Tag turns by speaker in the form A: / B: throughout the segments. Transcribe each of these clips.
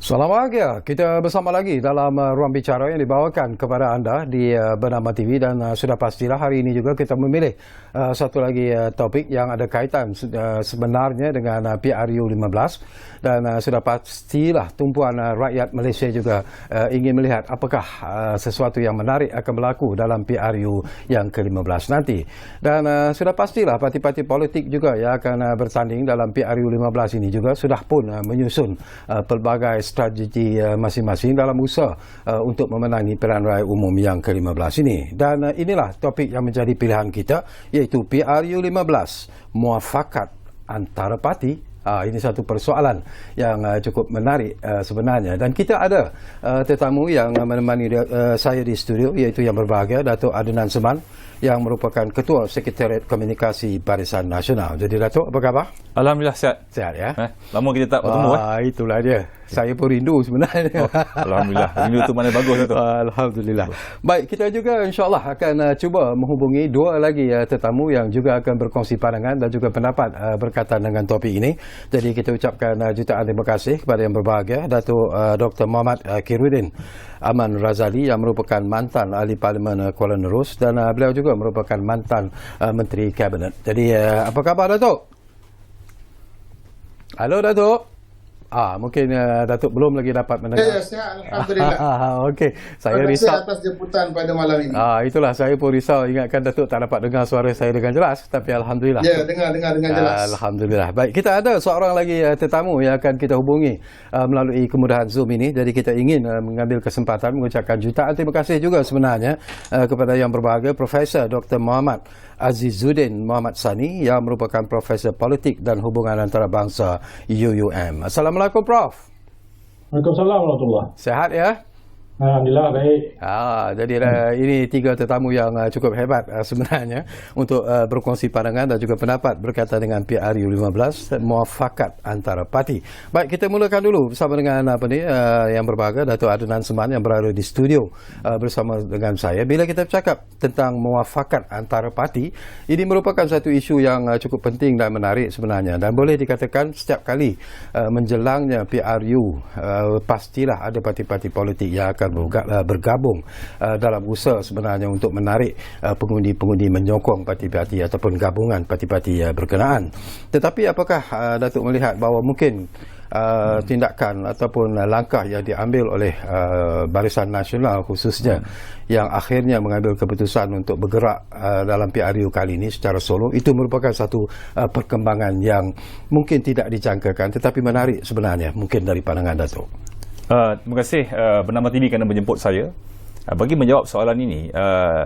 A: Selamat pagi, kita bersama lagi dalam ruang bicara yang dibawakan kepada anda di Bernama TV dan sudah pastilah hari ini juga kita memilih satu lagi topik yang ada kaitan sebenarnya dengan PRU 15 dan sudah pastilah tumpuan rakyat Malaysia juga ingin melihat apakah sesuatu yang menarik akan berlaku dalam PRU yang ke-15 nanti dan sudah pastilah parti-parti politik juga yang akan bertanding dalam PRU 15 ini juga sudah pun menyusun pelbagai strategi masing-masing dalam usaha untuk memenangi pilihan raya umum yang ke-15 ini. Dan inilah topik yang menjadi pilihan kita, iaitu PRU 15, muafakat antara parti. Ini satu persoalan yang cukup menarik sebenarnya. Dan kita ada tetamu yang menemani saya di studio, iaitu yang berbahagia, Datuk Adnan Seman, yang merupakan Ketua Sekretariat Komunikasi Barisan Nasional. Jadi Datuk, apa khabar?
B: Alhamdulillah sihat.
A: Sihat ya?
B: Lama kita tak bertemu.
A: Itulah dia. Saya pun rindu sebenarnya.
B: Alhamdulillah. Rindu tu mana bagus tu.
A: Alhamdulillah. Baik, kita juga insyaAllah akan cuba menghubungi dua lagi tetamu yang juga akan berkongsi pandangan dan juga pendapat berkaitan dengan topik ini. Jadi kita ucapkan jutaan terima kasih kepada yang berbahagia, Datuk Dr. Muhammad Khairuddin Aman Razali yang merupakan mantan Ahli Parlimen Kuala Nerus dan beliau juga merupakan mantan Menteri Kabinet. Jadi apa khabar Datuk? Halo Datuk. Mungkin Datuk belum lagi dapat mendengar.
C: Ya, sihat, alhamdulillah.
A: Okey, saya
C: terima
A: risau
C: kasih atas jemputan pada malam ini.
A: Itulah saya pun risau, ingatkan Datuk tak dapat dengar suara saya dengan jelas, tapi alhamdulillah.
C: Ya, dengar jelas.
A: Alhamdulillah. Baik, kita ada seorang lagi tetamu yang akan kita hubungi melalui kemudahan Zoom ini. Jadi kita ingin mengambil kesempatan mengucapkan jutaan terima kasih juga sebenarnya kepada yang berbahagia Profesor Dr. Muhammad Azizuddin Muhammad Sani yang merupakan Profesor Politik dan Hubungan Antarabangsa UUM. Assalamualaikum Prof.
D: Waalaikumsalam warahmatullahi.
A: Sehat ya?
D: Alhamdulillah baik.
A: Jadi ini tiga tetamu yang cukup hebat sebenarnya untuk berkongsi pandangan dan juga pendapat berkaitan dengan PRU 15, muafakat antara parti. Baik, kita mulakan dulu bersama dengan yang berbahagia Datuk Adnan Seman yang berada di studio bersama dengan saya. Bila kita bercakap tentang muafakat antara parti, ini merupakan satu isu yang cukup penting dan menarik sebenarnya dan boleh dikatakan setiap kali menjelangnya PRU pastilah ada parti-parti politik yang akan bergabung dalam usaha sebenarnya untuk menarik pengundi-pengundi menyokong parti-parti ataupun gabungan parti-parti berkenaan. Tetapi apakah Datuk melihat bahawa mungkin tindakan ataupun langkah yang diambil oleh Barisan Nasional khususnya yang akhirnya mengambil keputusan untuk bergerak dalam PRU kali ini secara solo, itu merupakan satu perkembangan yang mungkin tidak dijangkakan tetapi menarik sebenarnya mungkin dari pandangan Datuk?
B: Terima kasih Bernama TV kerana menjemput saya. Bagi menjawab soalan ini,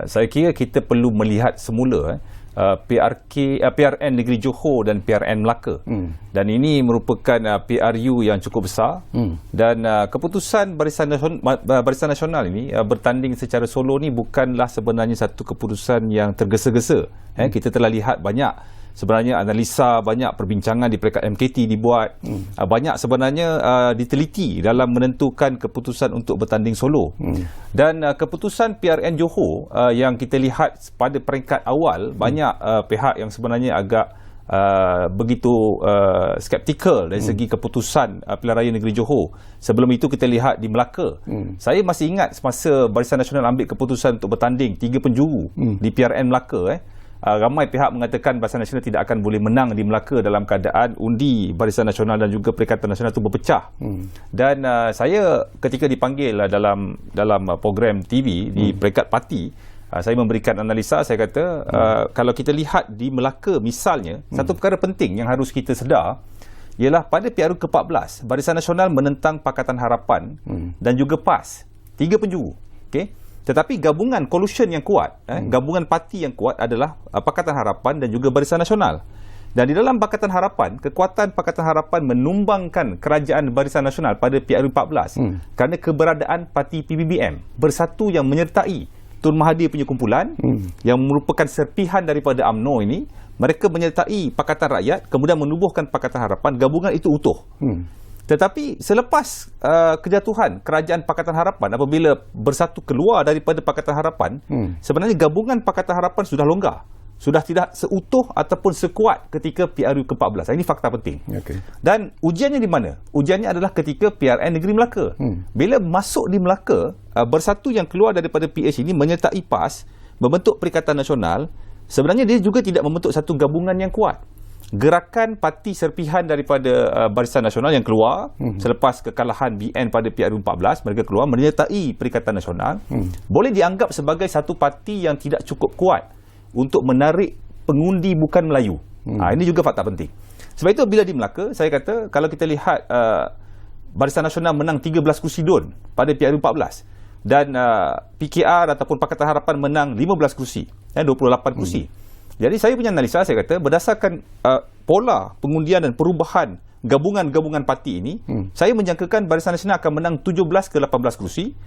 B: saya kira kita perlu melihat semula PRN Negeri Johor dan PRN Melaka. Dan ini merupakan PRU yang cukup besar. Dan keputusan Barisan Nasional ini bertanding secara solo ni bukanlah sebenarnya satu keputusan yang tergesa-gesa. Kita telah lihat banyak sebenarnya analisa, banyak perbincangan di peringkat MKT dibuat, banyak sebenarnya diteliti dalam menentukan keputusan untuk bertanding solo. Dan keputusan PRN Johor yang kita lihat pada peringkat awal, banyak pihak yang sebenarnya agak begitu skeptikal dari segi keputusan pilihan raya negeri Johor. Sebelum itu kita lihat di Melaka. Saya masih ingat semasa Barisan Nasional ambil keputusan untuk bertanding 3 penjuru di PRN Melaka. Ramai pihak mengatakan Barisan Nasional tidak akan boleh menang di Melaka dalam keadaan undi Barisan Nasional dan juga Perikatan Nasional itu berpecah. Dan saya ketika dipanggil dalam program TV di peringkat parti, saya memberikan analisa. Saya kata kalau kita lihat di Melaka misalnya, satu perkara penting yang harus kita sedar ialah pada PRU ke-14 Barisan Nasional menentang Pakatan Harapan dan juga PAS, 3 penjuru. Okey. Tetapi gabungan coalition yang kuat, gabungan parti yang kuat adalah Pakatan Harapan dan juga Barisan Nasional. Dan di dalam Pakatan Harapan, kekuatan Pakatan Harapan menumbangkan kerajaan Barisan Nasional pada PRU 14 kerana keberadaan parti PBBM Bersatu yang menyertai Tun Mahathir punya kumpulan yang merupakan serpihan daripada UMNO ini. Mereka menyertai Pakatan Rakyat, kemudian menubuhkan Pakatan Harapan. Gabungan itu utuh. Tetapi selepas kejatuhan kerajaan Pakatan Harapan, apabila Bersatu keluar daripada Pakatan Harapan, sebenarnya gabungan Pakatan Harapan sudah longgar. sudah tidak seutuh ataupun sekuat ketika PRU ke-14. Ini fakta penting.
A: Okey.
B: Dan ujiannya di mana? Ujiannya adalah ketika PRN Negeri Melaka. Bila masuk di Melaka, Bersatu yang keluar daripada PH ini menyertai PAS, membentuk Perikatan Nasional, sebenarnya dia juga tidak membentuk satu gabungan yang kuat. Gerakan parti serpihan daripada Barisan Nasional yang keluar selepas kekalahan BN pada PRU 14, mereka keluar menyertai Perikatan Nasional, boleh dianggap sebagai satu parti yang tidak cukup kuat untuk menarik pengundi bukan Melayu. Ini juga fakta penting. Sebab itu bila di Melaka, saya kata kalau kita lihat Barisan Nasional menang 13 kursi DUN pada PRU 14 dan PKR ataupun Pakatan Harapan menang 15 kursi, 28 kursi. Jadi saya punya analisa, saya kata berdasarkan pola pengundian dan perubahan gabungan-gabungan parti ini, saya menjangkakan Barisan Nasional akan menang 17 ke 18 kursi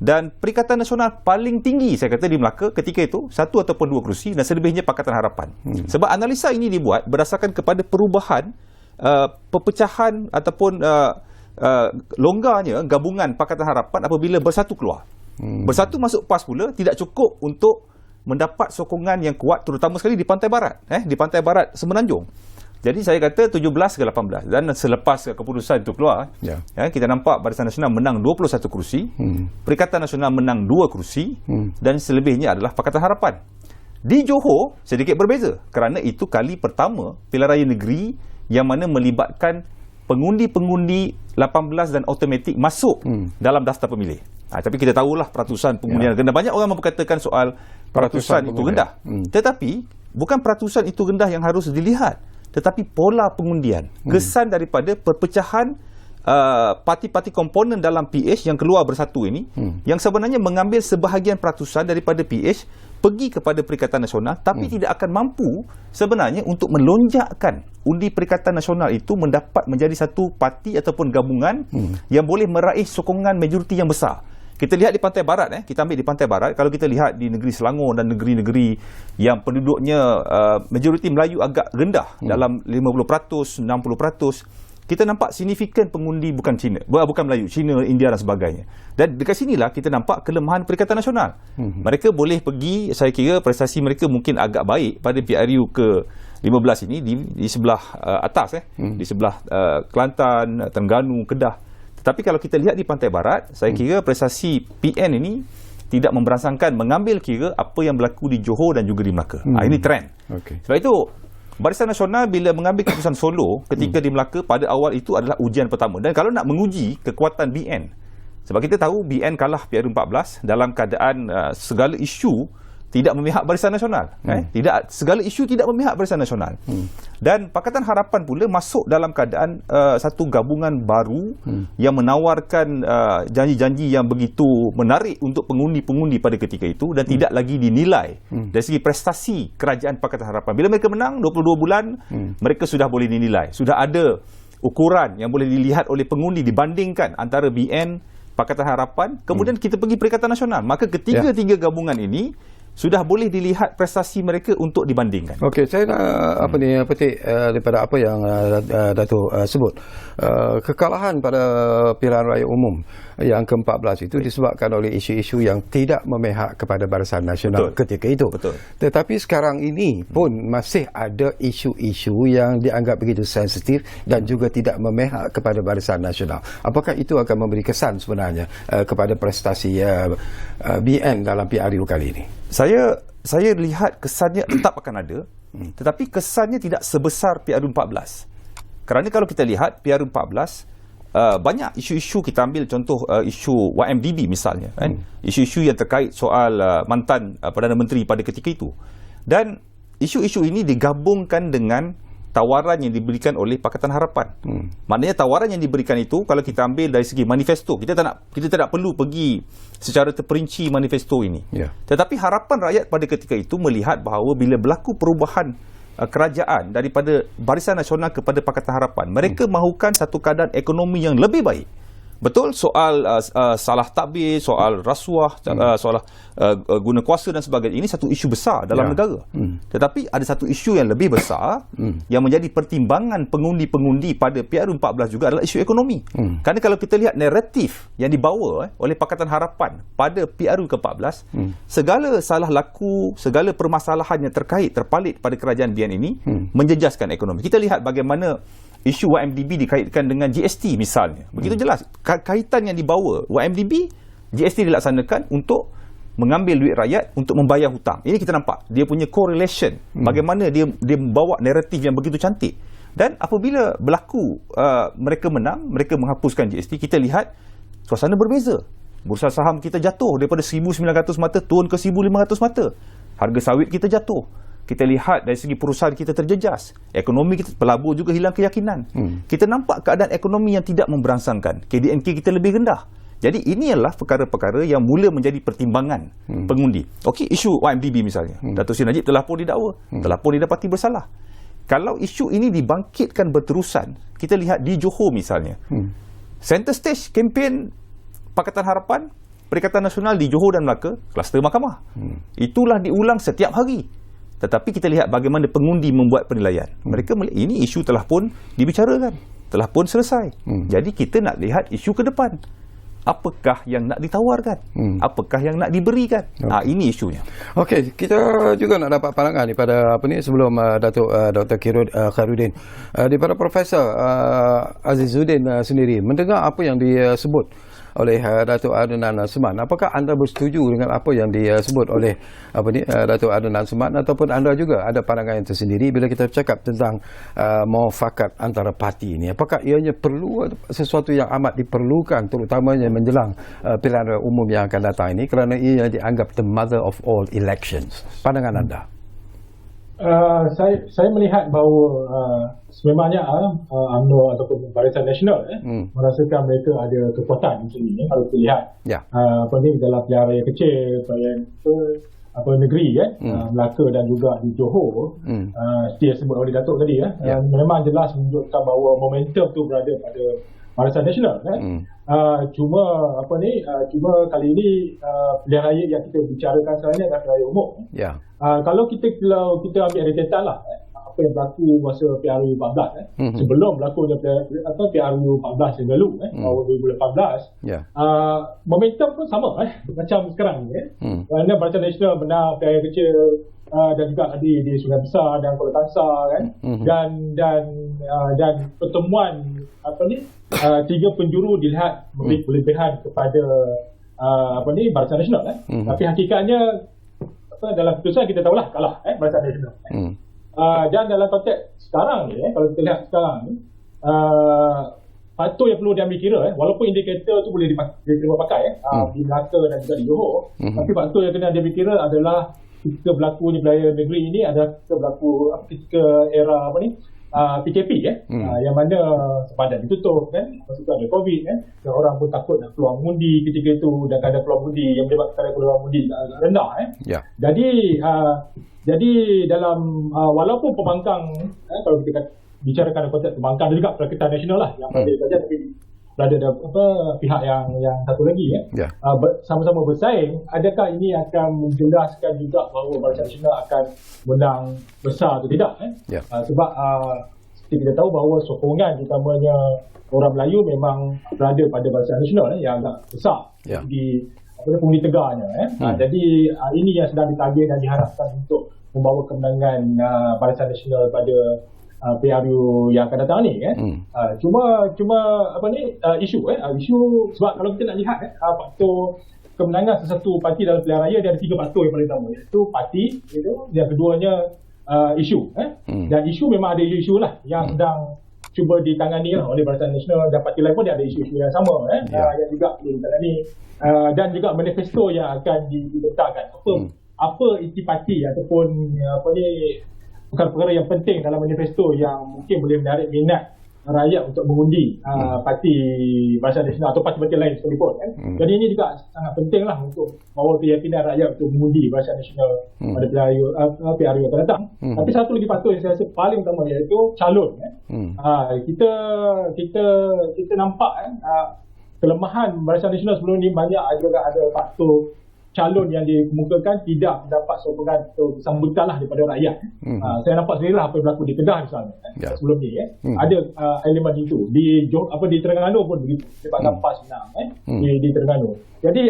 B: dan Perikatan Nasional paling tinggi saya kata di Melaka ketika itu 1 ataupun 2 kursi dan selebihnya Pakatan Harapan. Sebab analisa ini dibuat berdasarkan kepada perubahan perpecahan ataupun longgarnya gabungan Pakatan Harapan apabila Bersatu keluar. Bersatu masuk PAS pula tidak cukup untuk mendapat sokongan yang kuat terutama sekali di pantai barat, di pantai barat Semenanjung. Jadi saya kata 17 ke 18 dan selepas keputusan itu keluar, kita nampak Barisan Nasional menang 21 kursi, Perikatan Nasional menang 2 kursi dan selebihnya adalah Pakatan Harapan. Di Johor sedikit berbeza kerana itu kali pertama pilihan raya negeri yang mana melibatkan pengundi-pengundi 18 dan automatik masuk dalam daftar pemilih. Tapi kita tahulah peratusan pengundian rendah. Banyak orang memperkatakan soal peratusan itu rendah. Tetapi bukan peratusan itu rendah yang harus dilihat, tetapi pola pengundian. Kesan daripada perpecahan parti-parti komponen dalam PH yang keluar Bersatu ini, yang sebenarnya mengambil sebahagian peratusan daripada PH pergi kepada Perikatan Nasional, tapi tidak akan mampu sebenarnya untuk melonjakkan undi Perikatan Nasional itu mendapat menjadi satu parti ataupun gabungan yang boleh meraih sokongan majoriti yang besar. Kita lihat di Pantai Barat, kita ambil di Pantai Barat, kalau kita lihat di negeri Selangor dan negeri-negeri yang penduduknya majoriti Melayu agak rendah, dalam 50%, 60%, kita nampak signifikan pengundi bukan Cina, bukan Melayu, Cina, India dan sebagainya. Dan dekat sinilah kita nampak kelemahan Perikatan Nasional. Mereka boleh pergi, saya kira prestasi mereka mungkin agak baik pada PRU ke-15 ini di sebelah atas, di sebelah Kelantan, Terengganu, Kedah. Tetapi kalau kita lihat di Pantai Barat, saya kira prestasi PN ini tidak memberangsangkan mengambil kira apa yang berlaku di Johor dan juga di Melaka. Ini trend. Sebab itu Barisan Nasional bila mengambil keputusan solo ketika di Melaka pada awal itu adalah ujian pertama. Dan kalau nak menguji kekuatan BN, sebab kita tahu BN kalah PRU 14 dalam keadaan segala isu tidak memihak Barisan Nasional. Tidak, segala isu tidak memihak Barisan Nasional. Dan Pakatan Harapan pula masuk dalam keadaan satu gabungan baru yang menawarkan janji-janji yang begitu menarik untuk pengundi-pengundi pada ketika itu dan tidak lagi dinilai dari segi prestasi kerajaan Pakatan Harapan. Bila mereka menang 22 bulan, mereka sudah boleh dinilai. Sudah ada ukuran yang boleh dilihat oleh pengundi dibandingkan antara BN, Pakatan Harapan, kemudian kita pergi Perikatan Nasional. Maka ketiga-tiga gabungan ini sudah boleh dilihat prestasi mereka untuk dibandingkan.
A: Okey, saya nak petik daripada apa yang Dato' sebut. Kekalahan pada pilihan raya umum yang ke-14 itu disebabkan oleh isu-isu yang tidak memihak kepada Barisan Nasional ketika itu. Tetapi sekarang ini pun masih ada isu-isu yang dianggap begitu sensitif dan juga tidak memihak kepada Barisan Nasional. Apakah itu akan memberi kesan sebenarnya kepada prestasi BN dalam PRU kali ini?
B: Saya lihat kesannya tetap akan ada, tetapi kesannya tidak sebesar PRU 14. Kerana kalau kita lihat PRU 14, banyak isu-isu, kita ambil contoh isu YMDB misalnya, isu-isu yang terkait soal mantan Perdana Menteri pada ketika itu. Dan isu-isu ini digabungkan dengan tawaran yang diberikan oleh Pakatan Harapan. Maknanya tawaran yang diberikan itu kalau kita ambil dari segi manifesto, kita tak perlu pergi secara terperinci manifesto ini. Tetapi harapan rakyat pada ketika itu melihat bahawa bila berlaku perubahan kerajaan daripada Barisan Nasional kepada Pakatan Harapan, mereka mahukan satu keadaan ekonomi yang lebih baik Betul, soal salah takbir, soal rasuah, soal guna kuasa dan sebagainya, ini satu isu besar dalam negara. Tetapi ada satu isu yang lebih besar yang menjadi pertimbangan pengundi-pengundi pada PRU14 juga adalah isu ekonomi. Kerana kalau kita lihat naratif yang dibawa oleh Pakatan Harapan pada PRU ke-14, segala salah laku, segala permasalahan yang terpalit pada kerajaan BN ini menjejaskan ekonomi. Kita lihat bagaimana isu YMDB dikaitkan dengan GST misalnya. Begitu jelas. Kaitan yang dibawa YMDB, GST dilaksanakan untuk mengambil duit rakyat untuk membayar hutang. Ini kita nampak. Dia punya correlation. Bagaimana dia membawa naratif yang begitu cantik. Dan apabila berlaku mereka menang, mereka menghapuskan GST, kita lihat suasana berbeza. Bursa saham kita jatuh daripada 1,900 mata turun ke 1,500 mata. Harga sawit kita jatuh. Kita lihat dari segi perusahaan kita terjejas. Ekonomi kita, pelabur juga hilang keyakinan. Kita nampak keadaan ekonomi yang tidak memberangsangkan. KDNK kita lebih rendah. Jadi ini adalah perkara-perkara yang mula menjadi pertimbangan pengundi. Okey, isu YMDB misalnya. Datuk Seri Najib telah pun didakwa, telah pun didapati bersalah. Kalau isu ini dibangkitkan berterusan, kita lihat di Johor misalnya. Center stage kempen Pakatan Harapan, Perikatan Nasional di Johor dan Melaka, kluster mahkamah. Itulah diulang setiap hari. Tetapi kita lihat bagaimana pengundi membuat penilaian. Mereka ini isu telah pun dibicarakan, telah pun selesai. Jadi kita nak lihat isu ke depan. Apakah yang nak ditawarkan? Apakah yang nak diberikan? Ini isunya.
A: Okey, kita juga nak dapat pandangan daripada sebelum Datuk Dr. Khairuddin, daripada Profesor Azizuddin sendiri, mendengar apa yang disebut oleh Datuk Adnan Semat. Apakah anda bersetuju dengan apa yang disebut oleh Datuk Adnan Semat, ataupun anda juga ada pandangan yang tersendiri bila kita bercakap tentang muafakat antara parti ini? Apakah ianya perlu sesuatu yang amat diperlukan, terutamanya menjelang pilihan raya umum yang akan datang ini, kerana ia dianggap the mother of all elections? Pandangan anda?
D: Saya melihat bahawa sememangnya UMNO ataupun Barisan Nasional merasakan mereka ada kekuatan di sini. Kalau kita lihat dalam pilihan raya kecil, pilihan negeri Melaka dan juga di Johor, seperti yang sebut oleh Datuk tadi, memang jelas menunjukkan bahawa momentum tu berada pada Barisan Nasional. Cuma cuma kali ini pilihan raya yang kita bicarakan sekarang ni adalah pilihan raya umum. Kalau kita ambil rentetan lah apa yang berlaku masa PRU 14 sebelum berlakunya PRU 14 yang lalu tahun 2018, momentum pun sama macam sekarang ni. Kerana Barisan Nasional benar pilihan raya kecil dan juga di Sungai Besar dan Kuala Kangsar dan pertemuan tiga penjuru dilihat memberi kelebihan kepada Barisan Nasional. Tapi hakikatnya dalam keputusan kita tahulah kalah Barisan Nasional. Dan dalam konteks sekarang ni, kalau kita lihat sekarang ni, faktor yang perlu diambil kira, walaupun indikator tu boleh diterima pakai di Melaka dan juga di Johor, tapi faktor yang kena diambil kira adalah ketika berlakunya pilihan negeri ini adalah ketika era PKP yang mana sepadan ditutup masa tu ada COVID dan orang pun takut nak keluar mengundi ketika itu, dan kadar keluar mengundi yang menyebabkan kadar keluar mengundi rendah. Jadi dalam walaupun pembangkang kalau kita bicarakan konteks pembangkang dan juga Perikatan Nasional lah yang berada saja, tapi berada pihak yang satu lagi sama-sama bersaing, adakah ini akan menjelaskan juga bahawa Barisan Nasional akan menang besar atau tidak? Sebab seperti kita tahu bahawa sokongan utamanya orang Melayu memang berada pada Barisan Nasional yang agak besar di pengundi tegarnya. Jadi ini yang sedang ditarget dan diharapkan untuk membawa kemenangan Barisan Nasional pada PRU yang akan datang ni. Cuma isu sebab kalau kita nak lihat faktor kemenangan sesuatu parti dalam pilihan raya, dia ada 3 faktor yang paling utama, iaitu parti, yang keduanya isu. Dan isu memang ada isu lah yang sedang cuba ditangani oleh Barisan Nasional, dan parti lain pun dia ada isu-isu yang sama yang juga perlu ditangani, dan juga manifesto yang akan dibentangkan. Apa isi parti ataupun perkara-perkara yang penting dalam manifesto yang mungkin boleh menarik minat rakyat untuk mengundi parti Barisan Nasional atau parti-parti lain sekalipun. Jadi ini juga sangat penting lah untuk bawa keyakinan rakyat untuk mengundi Barisan Nasional pada PRU yang akan datang. Tapi satu lagi faktor yang saya rasa paling utama iaitu calon. Kita nampak kelemahan Barisan Nasional sebelum ni banyak juga ada faktor calon yang dikemukakan tidak mendapat sokongan atau sambutan lah daripada rakyat. Saya nampak sendiri lah apa yang berlaku di Kedah misalnya sebelum ni. Ada elemen itu. Di Terengganu pun begitu. Sebab PAS menang di Terengganu. Jadi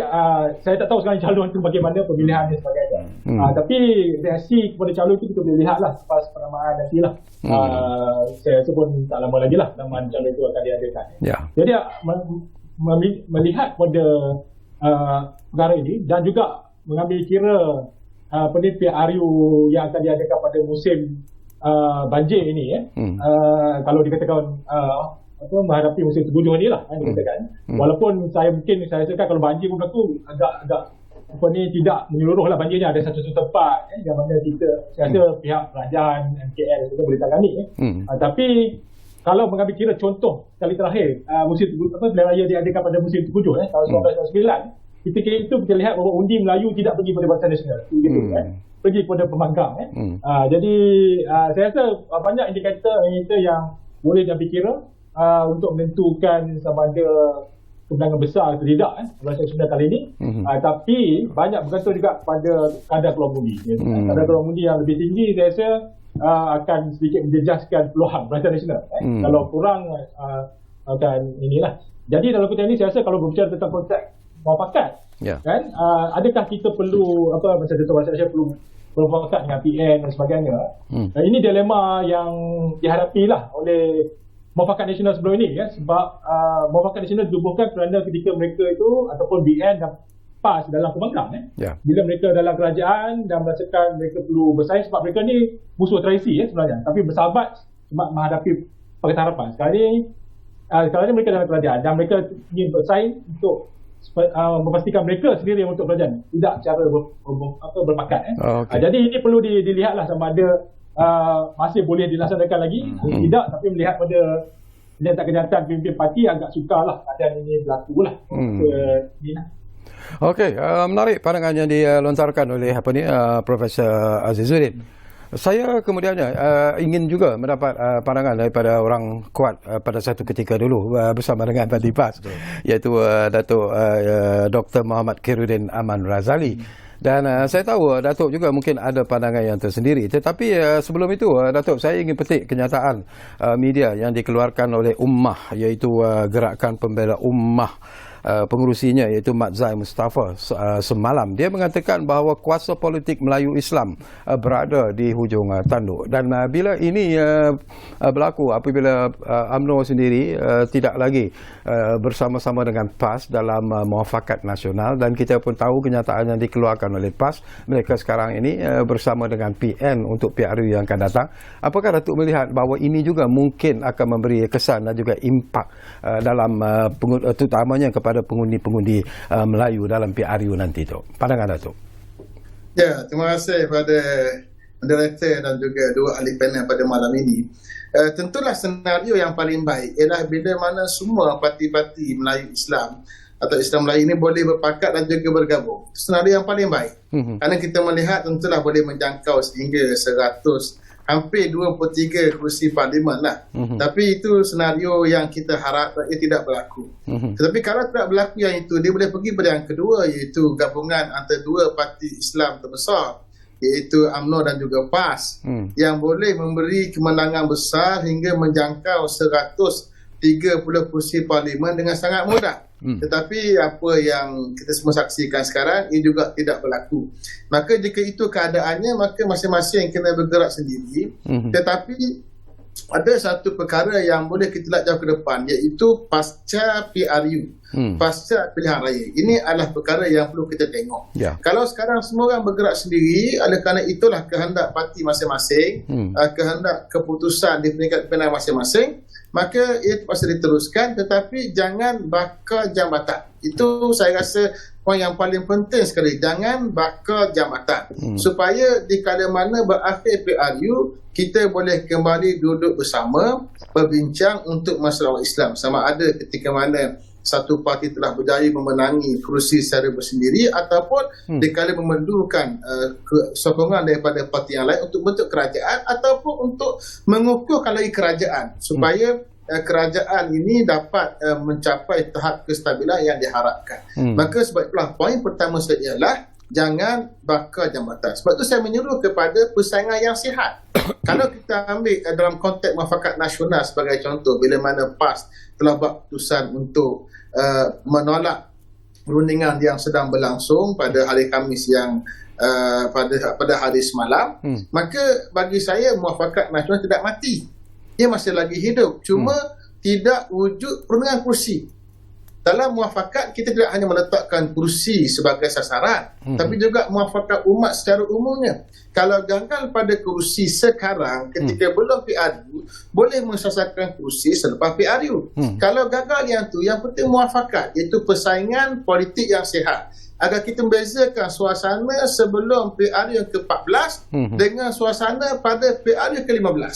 D: saya tak tahu sekarang calon itu bagaimana pemilihan dan sebagainya. Tapi reaksi kepada calon itu kita boleh lihat lah selepas penamaan nanti lah. Saya rasa pun tak lama lagi lah penamaan calon itu akan diadakan. Jadi melihat pada perkara ini dan juga mengambil kira PRU yang akan diadakan pada musim banjir ini kalau dikatakan menghadapi musim terbujuh ni lah dikatakan. Walaupun saya rasa kalau banjir pun berlaku agak tidak menyeluruh lah banjirnya, ada satu tempat yang mana saya rasa pihak kerajaan MKL kita boleh tangani tapi kalau mengambil kira contoh kali terakhir musim pilihan raya diadakan pada musim terbujuh tahun 1999, ketika itu kita lihat bahawa undi Melayu tidak pergi pada Barisan Nasional pergi kepada pemanggang jadi saya rasa banyak indikator yang boleh diambil kira untuk menentukan sama ada kemenangan besar atau tidak Barisan Nasional kali ini. Tapi banyak bergantung juga pada kadar keluar undi. Kadar keluar undi yang lebih tinggi saya rasa akan sedikit menjejaskan peluang Barisan Nasional. Kalau kurang akan inilah. Jadi dalam konteks ini saya rasa kalau berbicara tentang konteks muafakat, adakah kita perlu macam Dato' Barisan Nasional perlu bermuafakat dengan PN dan sebagainya. Ini dilema yang dihadapi lah oleh muafakat nasional sebelum ini sebab muafakat nasional ditubuhkan kerana ketika mereka itu ataupun BN dan PAS dalam pembangkang bila mereka dalam kerajaan dan merasakan mereka perlu bersaing sebab mereka ni musuh tradisi sebenarnya, tapi bersahabat sebab menghadapi Pakatan Harapan. Sekarang ni mereka dalam kerajaan dan mereka ingin bersaing untuk memastikan mereka sendiri yang untuk kerajaan, tidak cara berpakat. Jadi ini perlu dilihatlah sama ada masih boleh dilaksanakan lagi tidak, tapi melihat pada kenyataan pemimpin parti agak sukarlah keadaan ini berlaku lah.
A: Okey, menarik pandangan yang dilontarkan oleh Profesor Azizuddin. Saya kemudiannya ingin juga mendapat pandangan daripada orang kuat pada satu ketika dulu bersama dengan Parti PAS, iaitu Datuk Dr. Muhammad Khairuddin Aman Razali. Dan saya tahu Datuk juga mungkin ada pandangan yang tersendiri. Tetapi sebelum itu Datuk, saya ingin petik kenyataan media yang dikeluarkan oleh Ummah, iaitu Gerakan Pembela Ummah. Pengurusinya iaitu Mat Zai Mustafa semalam. Dia mengatakan bahawa kuasa politik Melayu Islam berada di hujung tanduk. Dan bila ini berlaku apabila UMNO sendiri tidak lagi bersama-sama dengan PAS dalam muafakat nasional, dan kita pun tahu kenyataan yang dikeluarkan oleh PAS, mereka sekarang ini bersama dengan PN untuk PRU yang akan datang. Apakah Datuk melihat bahawa ini juga mungkin akan memberi kesan dan juga impak dalam terutamanya kepada pengundi-pengundi Melayu dalam PRU nanti tu? Pandangan Datuk.
C: Ya, terima kasih kepada moderator dan juga dua ahli panel pada malam ini. Tentulah senario yang paling baik ialah bila mana semua parti-parti Melayu Islam atau Islam Melayu ini boleh berpakat dan juga bergabung. Senario yang paling baik. Kerana kita melihat tentulah boleh menjangkau sehingga 100 hampir 2/3 kursi parlimen lah. Tapi itu senario yang kita harap tidak berlaku. Tetapi kalau tidak berlaku yang itu, dia boleh pergi pada yang kedua, iaitu gabungan antara dua parti Islam terbesar, iaitu UMNO dan juga PAS, yang boleh memberi kemenangan besar hingga menjangkau 130 kursi parlimen dengan sangat mudah. Tetapi apa yang kita semua saksikan sekarang ini juga tidak berlaku. Maka jika itu keadaannya, maka masing-masing kena bergerak sendiri. Tetapi ada satu perkara yang boleh kita lihat jauh ke depan, iaitu pasca PRU, pasca pilihan raya. Ini adalah perkara yang perlu kita tengok. Kalau sekarang semua orang bergerak sendiri, oleh kerana itulah kehendak parti masing-masing, kehendak keputusan di peringkat pimpinan masing-masing, maka ia terpaksa diteruskan, tetapi jangan bakar jambatan. Itu saya rasa poin yang paling penting sekali. Jangan bakar jambatan. Supaya di kala mana berakhir PRU, kita boleh kembali duduk bersama, berbincang untuk masalah Islam. Sama ada ketika mana satu parti telah berjaya memenangi kerusi secara bersendiri, ataupun dikala memerlukan sokongan daripada parti yang lain untuk bentuk kerajaan, ataupun untuk mengukuhkan lagi kerajaan supaya kerajaan ini dapat mencapai tahap kestabilan yang diharapkan. Maka sebab itulah poin pertama saya ialah jangan bakar jambatan. Sebab itu saya menyuruh kepada persaingan yang sihat. Kalau kita ambil dalam konteks muafakat nasional sebagai contoh, bila mana PAS telah buat keputusan untuk menolak perundingan yang sedang berlangsung pada hari Khamis yang pada hari semalam, maka bagi saya muafakat nasional tidak mati. Dia masih lagi hidup. Cuma tidak wujud perundingan kursi. Dalam muafakat, kita tidak hanya meletakkan kursi sebagai sasaran, tapi juga muafakat umat secara umumnya. Kalau gagal pada kursi sekarang, ketika belum PRU, boleh mensasarkan kursi selepas PRU. Kalau gagal yang tu, yang penting muafakat, iaitu persaingan politik yang sihat. Agar kita membezakan suasana sebelum PRU yang ke-14 dengan suasana pada PRU ke-15.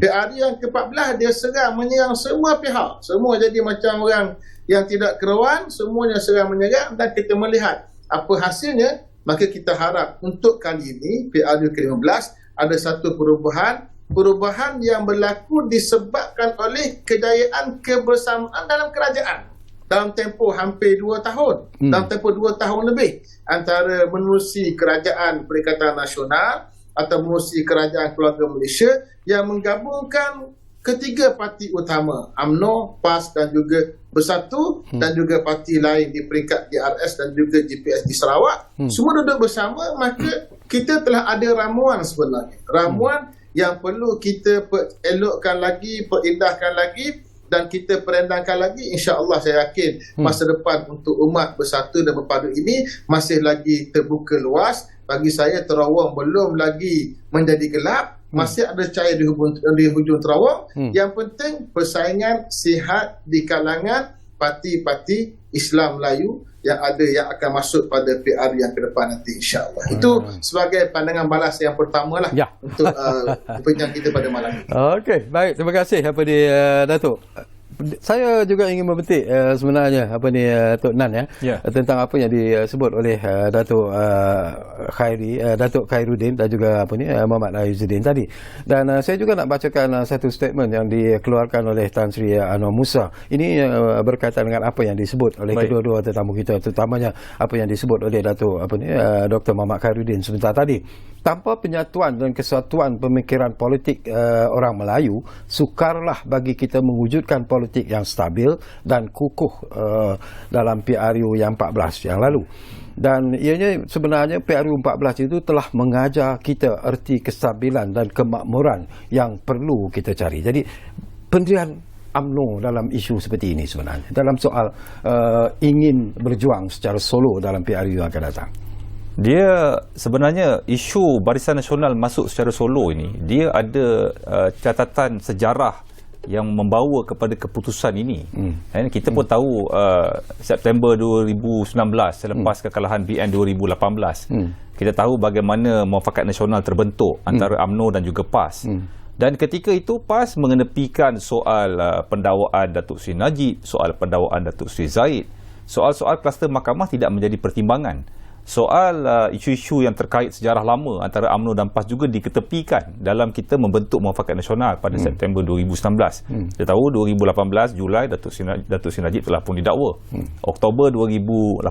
C: PRU yang ke-14 dia serang menyerang semua pihak. Semua jadi macam orang yang tidak keruan, semuanya serang menyerang, dan kita melihat apa hasilnya. Maka kita harap untuk kali ini PRU ke-15 ada satu perubahan yang berlaku disebabkan oleh kejayaan kebersamaan dalam kerajaan dalam tempoh hampir 2 tahun, dalam tempoh 2 tahun lebih, antara menerusi kerajaan Perikatan Nasional atau menerusi kerajaan keluarga Malaysia yang menggabungkan ketiga parti utama, UMNO, PAS dan juga Bersatu, dan juga parti lain di peringkat DRS dan juga GPS di Sarawak. Semua duduk bersama, maka kita telah ada ramuan sebenarnya. Ramuan yang perlu kita elokkan lagi, perindahkan lagi, dan kita perendahkan lagi. InsyaAllah saya yakin masa depan untuk umat bersatu dan berpadu ini masih lagi terbuka luas. Bagi saya terowong belum lagi menjadi gelap, masih ada cahaya di hujung terowong. Yang penting persaingan sihat di kalangan parti-parti Islam Melayu yang ada, yang akan masuk pada PR yang ke depan nanti, insyaAllah. Itu sebagai pandangan balas yang pertama lah untuk perbincangan kita pada malam ini.
A: Okey, baik. Terima kasih apa ni Datuk. Saya juga ingin memetik sebenarnya apa ni Tok Nan tentang apa yang disebut oleh Datuk Datuk Khairuddin dan juga apa ni Muhammad Aizzuddin tadi. Dan saya juga nak bacakan satu statement yang dikeluarkan oleh Tan Sri Anwar Musa. Ini berkaitan dengan apa yang disebut oleh kedua-dua tetamu kita, terutamanya apa yang disebut oleh Datuk apa ni Dr. Muhammad Khairuddin sebentar tadi. Tanpa penyatuan dan kesatuan pemikiran politik orang Melayu, sukarlah bagi kita mewujudkan politik yang stabil dan kukuh dalam PRU yang 14 yang lalu. Dan ianya sebenarnya PRU 14 itu telah mengajar kita erti kestabilan dan kemakmuran yang perlu kita cari. Jadi pendirian UMNO dalam isu seperti ini sebenarnya, dalam soal ingin berjuang secara solo dalam PRU yang akan datang.
B: Dia sebenarnya isu Barisan Nasional masuk secara solo ini, dia ada catatan sejarah yang membawa kepada keputusan ini. Kita pun tahu September 2019 selepas kekalahan BN 2018, kita tahu bagaimana Muafakat Nasional terbentuk antara UMNO dan juga PAS. Dan ketika itu PAS mengenepikan soal pendakwaan Datuk Seri Najib, soal pendakwaan Datuk Seri Zahid. Soal-soal kluster mahkamah tidak menjadi pertimbangan. Soal isu-isu yang terkait sejarah lama antara UMNO dan PAS juga diketepikan dalam kita membentuk Muafakat Nasional pada September 2019. Kita tahu 2018 Julai Datuk Seri Najib telah pun didakwa. Oktober 2018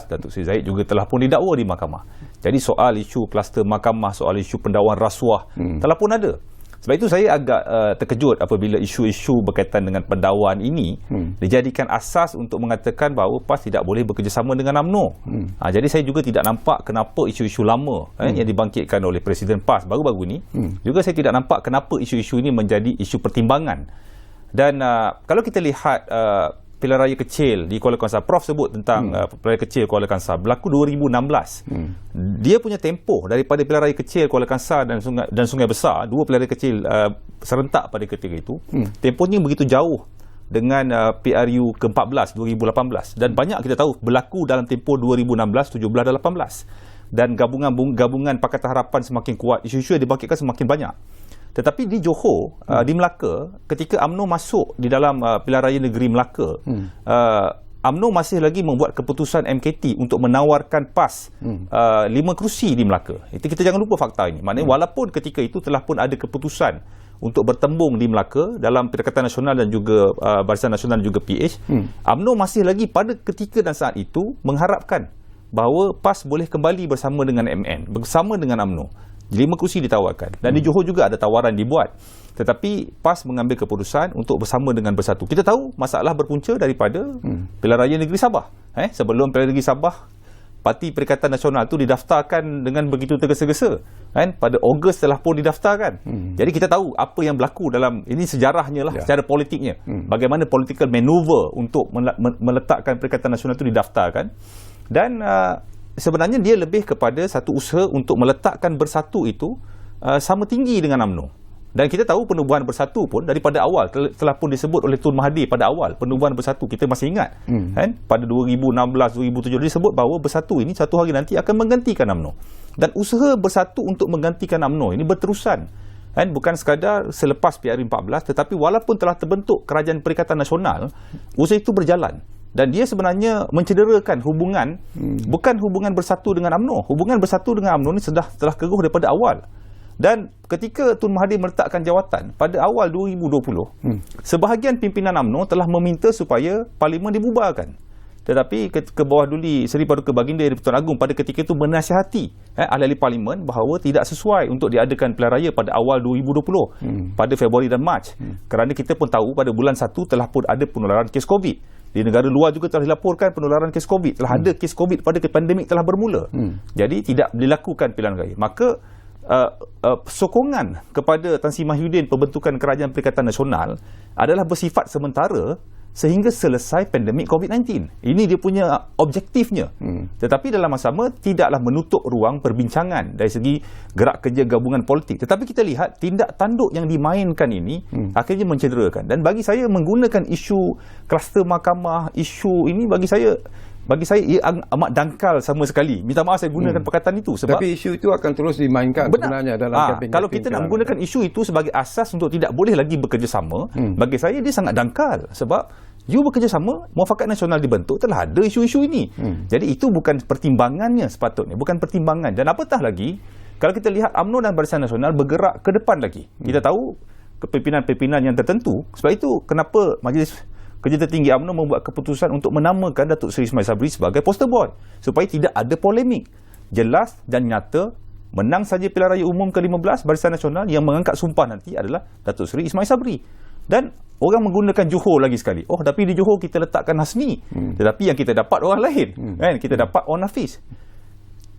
B: Datuk Seri Zahid juga telah pun didakwa di mahkamah. Jadi soal isu kluster mahkamah, soal isu pendakwaan rasuah telah pun ada. Sebab itu saya agak terkejut apabila isu-isu berkaitan dengan pendakwaan ini dijadikan asas untuk mengatakan bahawa PAS tidak boleh bekerjasama dengan UMNO. Jadi saya juga tidak nampak kenapa isu-isu lama yang dibangkitkan oleh Presiden PAS baru-baru ini, juga saya tidak nampak kenapa isu-isu ini menjadi isu pertimbangan. Dan kalau kita lihat pilihan raya kecil di Kuala Kangsar, Prof sebut tentang pilihan raya kecil Kuala Kangsar berlaku 2016. Dia punya tempoh daripada pilihan raya kecil Kuala Kangsar dan Sungai Besar, dua pilihan raya kecil serentak pada ketika itu, tempohnya begitu jauh dengan PRU ke-14 2018, dan banyak kita tahu berlaku dalam tempoh 2016, 17 dan 18. Dan gabungan Pakatan Harapan semakin kuat, isu-isu yang dibangkitkan semakin banyak. Tetapi di Johor, di Melaka, ketika UMNO masuk di dalam pilihan raya negeri Melaka, UMNO masih lagi membuat keputusan MKT untuk menawarkan PAS 5 kerusi di Melaka. Itu kita jangan lupa fakta ini. Maknanya walaupun ketika itu telah pun ada keputusan untuk bertembung di Melaka dalam Perikatan Nasional dan juga Barisan Nasional dan juga PH. UMNO masih lagi pada ketika dan saat itu mengharapkan bahawa PAS boleh kembali bersama dengan MN, bersama dengan UMNO. 5 kursi ditawarkan. Dan di Johor juga ada tawaran dibuat. Tetapi PAS mengambil keputusan untuk bersama dengan Bersatu. Kita tahu masalah berpunca daripada Pilihan Raya Negeri Sabah. Sebelum Pilihan Negeri Sabah, Parti Perikatan Nasional itu didaftarkan dengan begitu tergesa-gesa. Pada Ogos telah pun didaftarkan. Jadi kita tahu apa yang berlaku dalam, ini sejarahnya lah, secara politiknya. Bagaimana political maneuver untuk meletakkan Perikatan Nasional itu didaftarkan. Dan sebenarnya dia lebih kepada satu usaha untuk meletakkan Bersatu itu sama tinggi dengan UMNO. Dan kita tahu penubuhan Bersatu pun daripada awal telah pun disebut oleh Tun Mahathir pada awal. Penubuhan Bersatu kita masih ingat kan, pada 2016-2017 disebut bahawa Bersatu ini satu hari nanti akan menggantikan UMNO. Dan usaha Bersatu untuk menggantikan UMNO ini berterusan kan, bukan sekadar selepas PRU14, tetapi walaupun telah terbentuk Kerajaan Perikatan Nasional, usaha itu berjalan. Dan dia sebenarnya mencederakan hubungan, bukan hubungan Bersatu dengan UMNO. Hubungan Bersatu dengan UMNO ini telah keruh daripada awal. Dan ketika Tun Mahathir meletakkan jawatan pada awal 2020, sebahagian pimpinan UMNO telah meminta supaya Parlimen dibubarkan. Tetapi ke bawah duli Seri Paduka Baginda di-Pertuan Agong pada ketika itu menasihati ahli-ahli Parlimen bahawa tidak sesuai untuk diadakan pilihan raya pada awal 2020, pada Februari dan Mac. Kerana kita pun tahu pada bulan 1 telah pun ada penularan kes COVID. Di negara luar juga telah dilaporkan penularan kes COVID. Telah ada kes COVID pada pandemik telah bermula. Jadi tidak dilakukan pilihan raya. Maka sokongan kepada Tan Sri Mahyudin pembentukan Kerajaan Perikatan Nasional adalah bersifat sementara sehingga selesai pandemik COVID-19. Ini dia punya objektifnya. Tetapi dalam masa sama tidaklah menutup ruang perbincangan dari segi gerak kerja gabungan politik. Tetapi kita lihat tindak tanduk yang dimainkan ini akhirnya mencederakan. Dan bagi saya menggunakan isu kluster mahkamah, isu ini bagi saya ia amat dangkal sama sekali. Minta maaf saya gunakan perkataan itu sebab
A: tapi isu itu akan terus dimainkan sebenarnya dalam kempen.
B: Kalau kita nak menggunakan isu itu sebagai asas untuk tidak boleh lagi bekerjasama, bagi saya dia sangat dangkal sebab you bekerjasama, Muafakat Nasional dibentuk, telah ada isu-isu ini. Jadi itu bukan pertimbangannya sepatutnya, bukan pertimbangan. Dan apatah lagi kalau kita lihat UMNO dan Barisan Nasional bergerak ke depan lagi. Kita tahu kepimpinan-pimpinan yang tertentu. Sebab itu kenapa Majlis Kerja Tertinggi UMNO membuat keputusan untuk menamakan Datuk Seri Ismail Sabri sebagai poster boy supaya tidak ada polemik. Jelas dan nyata, menang saja pilihan raya umum ke-15 Barisan Nasional, yang mengangkat sumpah nanti adalah Datuk Seri Ismail Sabri. Dan orang menggunakan Johor lagi sekali. Oh, tapi di Johor kita letakkan Hasni. Tetapi yang kita dapat orang lain. Kan? Kita dapat Wan Hafiz.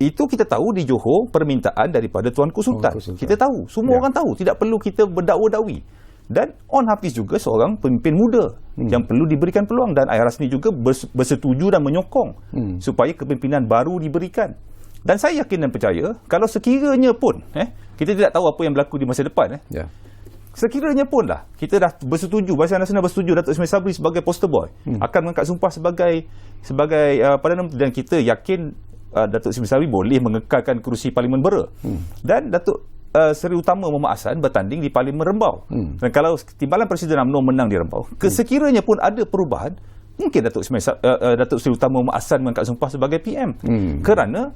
B: Itu kita tahu di Johor permintaan daripada Tuanku Sultan. Kita tahu, semua orang tahu, tidak perlu kita berdakwa-dakwi. Dan On Hafiz juga seorang pemimpin muda yang perlu diberikan peluang, dan Ayah Rasni juga bersetuju dan menyokong supaya kepimpinan baru diberikan. Dan saya yakin dan percaya kalau sekiranya pun kita tidak tahu apa yang berlaku di masa depan, sekiranya pun lah kita dah bersetuju, Barisan Nasional bersetuju Datuk Ismail Sabri sebagai poster boy, akan mengangkat sumpah sebagai Perdana Menteri, dan kita yakin Datuk Ismail Sabri boleh mengekalkan kerusi Parlimen Bera. Dan Datuk Seri Utama Muhammad Hassan bertanding di Parlimen Rembau. Dan kalau timbalan Presiden UMNO menang di Rembau, sekiranya pun ada perubahan, mungkin Datuk Seri Utama Muhammad Hassan mengangkat sumpah sebagai PM. Kerana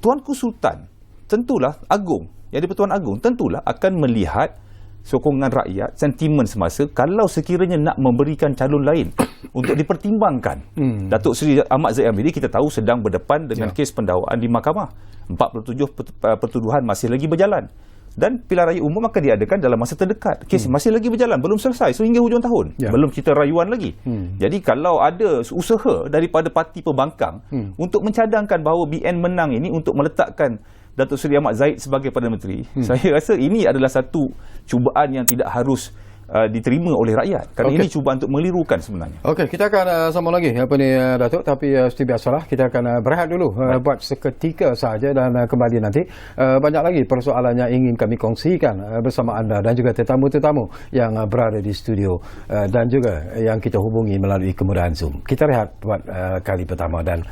B: Tuanku Sultan tentulah Agong, yang di-Pertuan Agong tentulah akan melihat sokongan rakyat, sentimen semasa kalau sekiranya nak memberikan calon lain untuk dipertimbangkan. Datuk Seri Ahmad Zahid Hamidi kita tahu sedang berdepan dengan kes pendakwaan di mahkamah. 47 pertuduhan masih lagi berjalan. Dan pilihan raya umum akan diadakan dalam masa terdekat. Kes masih lagi berjalan, belum selesai sehingga hujung tahun. Belum cerita rayuan lagi. Jadi kalau ada usaha daripada parti pembangkang untuk mencadangkan bahawa BN menang ini untuk meletakkan Datuk Seri Ahmad Zahid sebagai Perdana Menteri, saya rasa ini adalah satu cubaan yang tidak harus diterima oleh rakyat. Kerana ini cuba untuk melirukan sebenarnya. Okey,
A: kita akan sambung lagi Datuk, tapi seperti biasalah kita akan berehat dulu buat seketika saja, dan kembali nanti banyak lagi persoalan yang ingin kami kongsikan bersama anda dan juga tetamu-tetamu yang berada di studio dan juga yang kita hubungi melalui kemudahan Zoom. Kita rehat buat kali pertama, dan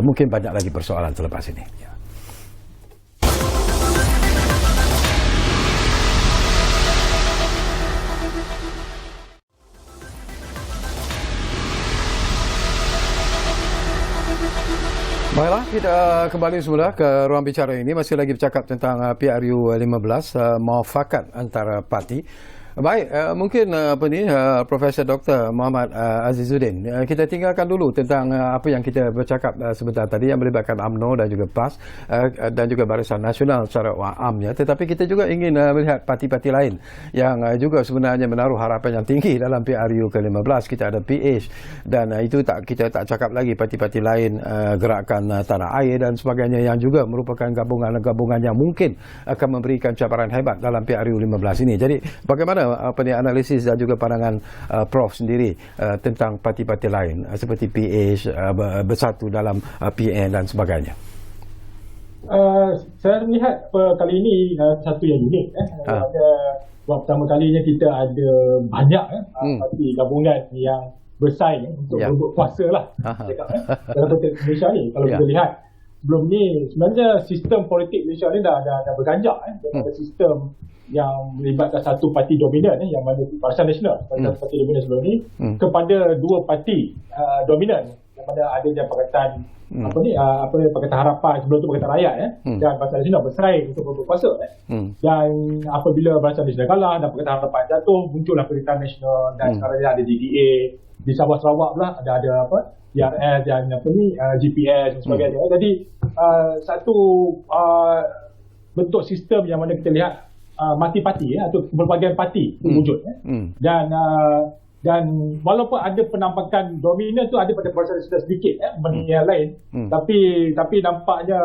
A: mungkin banyak lagi persoalan selepas ini. Baiklah, kita kembali semula ke ruang bicara ini. Masih lagi bercakap tentang PRU 15, muafakat antara parti. Baik, mungkin Profesor Dr. Muhammad Azizuddin, kita tinggalkan dulu tentang apa yang kita bercakap sebentar tadi yang melibatkan UMNO dan juga PAS dan juga Barisan Nasional secara amnya. Tetapi kita juga ingin melihat parti-parti lain yang juga sebenarnya menaruh harapan yang tinggi dalam PRU ke-15. Kita ada PH dan itu kita tak cakap lagi parti-parti lain, Gerakan Tanah Air dan sebagainya yang juga merupakan gabungan-gabungan yang mungkin akan memberikan cabaran hebat dalam PRU 15 ini. Jadi bagaimana analisis dan juga pandangan Prof sendiri tentang parti-parti lain seperti PH, Bersatu dalam PN dan sebagainya?
D: Saya melihat kali ini satu yang unik. Buat pertama kalinya kita ada banyak parti gabungan yang bersaing untuk berebut kuasa lah dalam konteks Malaysia ni. Kalau kita lihat sebelum ni, sebenarnya sistem politik Malaysia ni dah berganjak daripada sistem yang melibatkan satu parti dominan yang mana Barisan Nasional, satu parti dominan sebelum ni, kepada dua parti dominan yang mana adanya Pakatan Pakatan Harapan, sebelum tu Pakatan Rakyat dan Barisan Nasional bersaing untuk berkuasa dan apabila Barisan Nasional kalah dan Pakatan Harapan jatuh, muncullah Perikatan Nasional dan sekarang ni ada DDA di Sabah Sarawak pula ada PRS dan GPS dan sebagainya. Jadi satu bentuk sistem yang mana kita lihat multi-parti atau berbagai parti wujud dan walaupun ada penampakan dominan tu ada pada Barisan Nasional sedikit berbanding yang lain, tapi nampaknya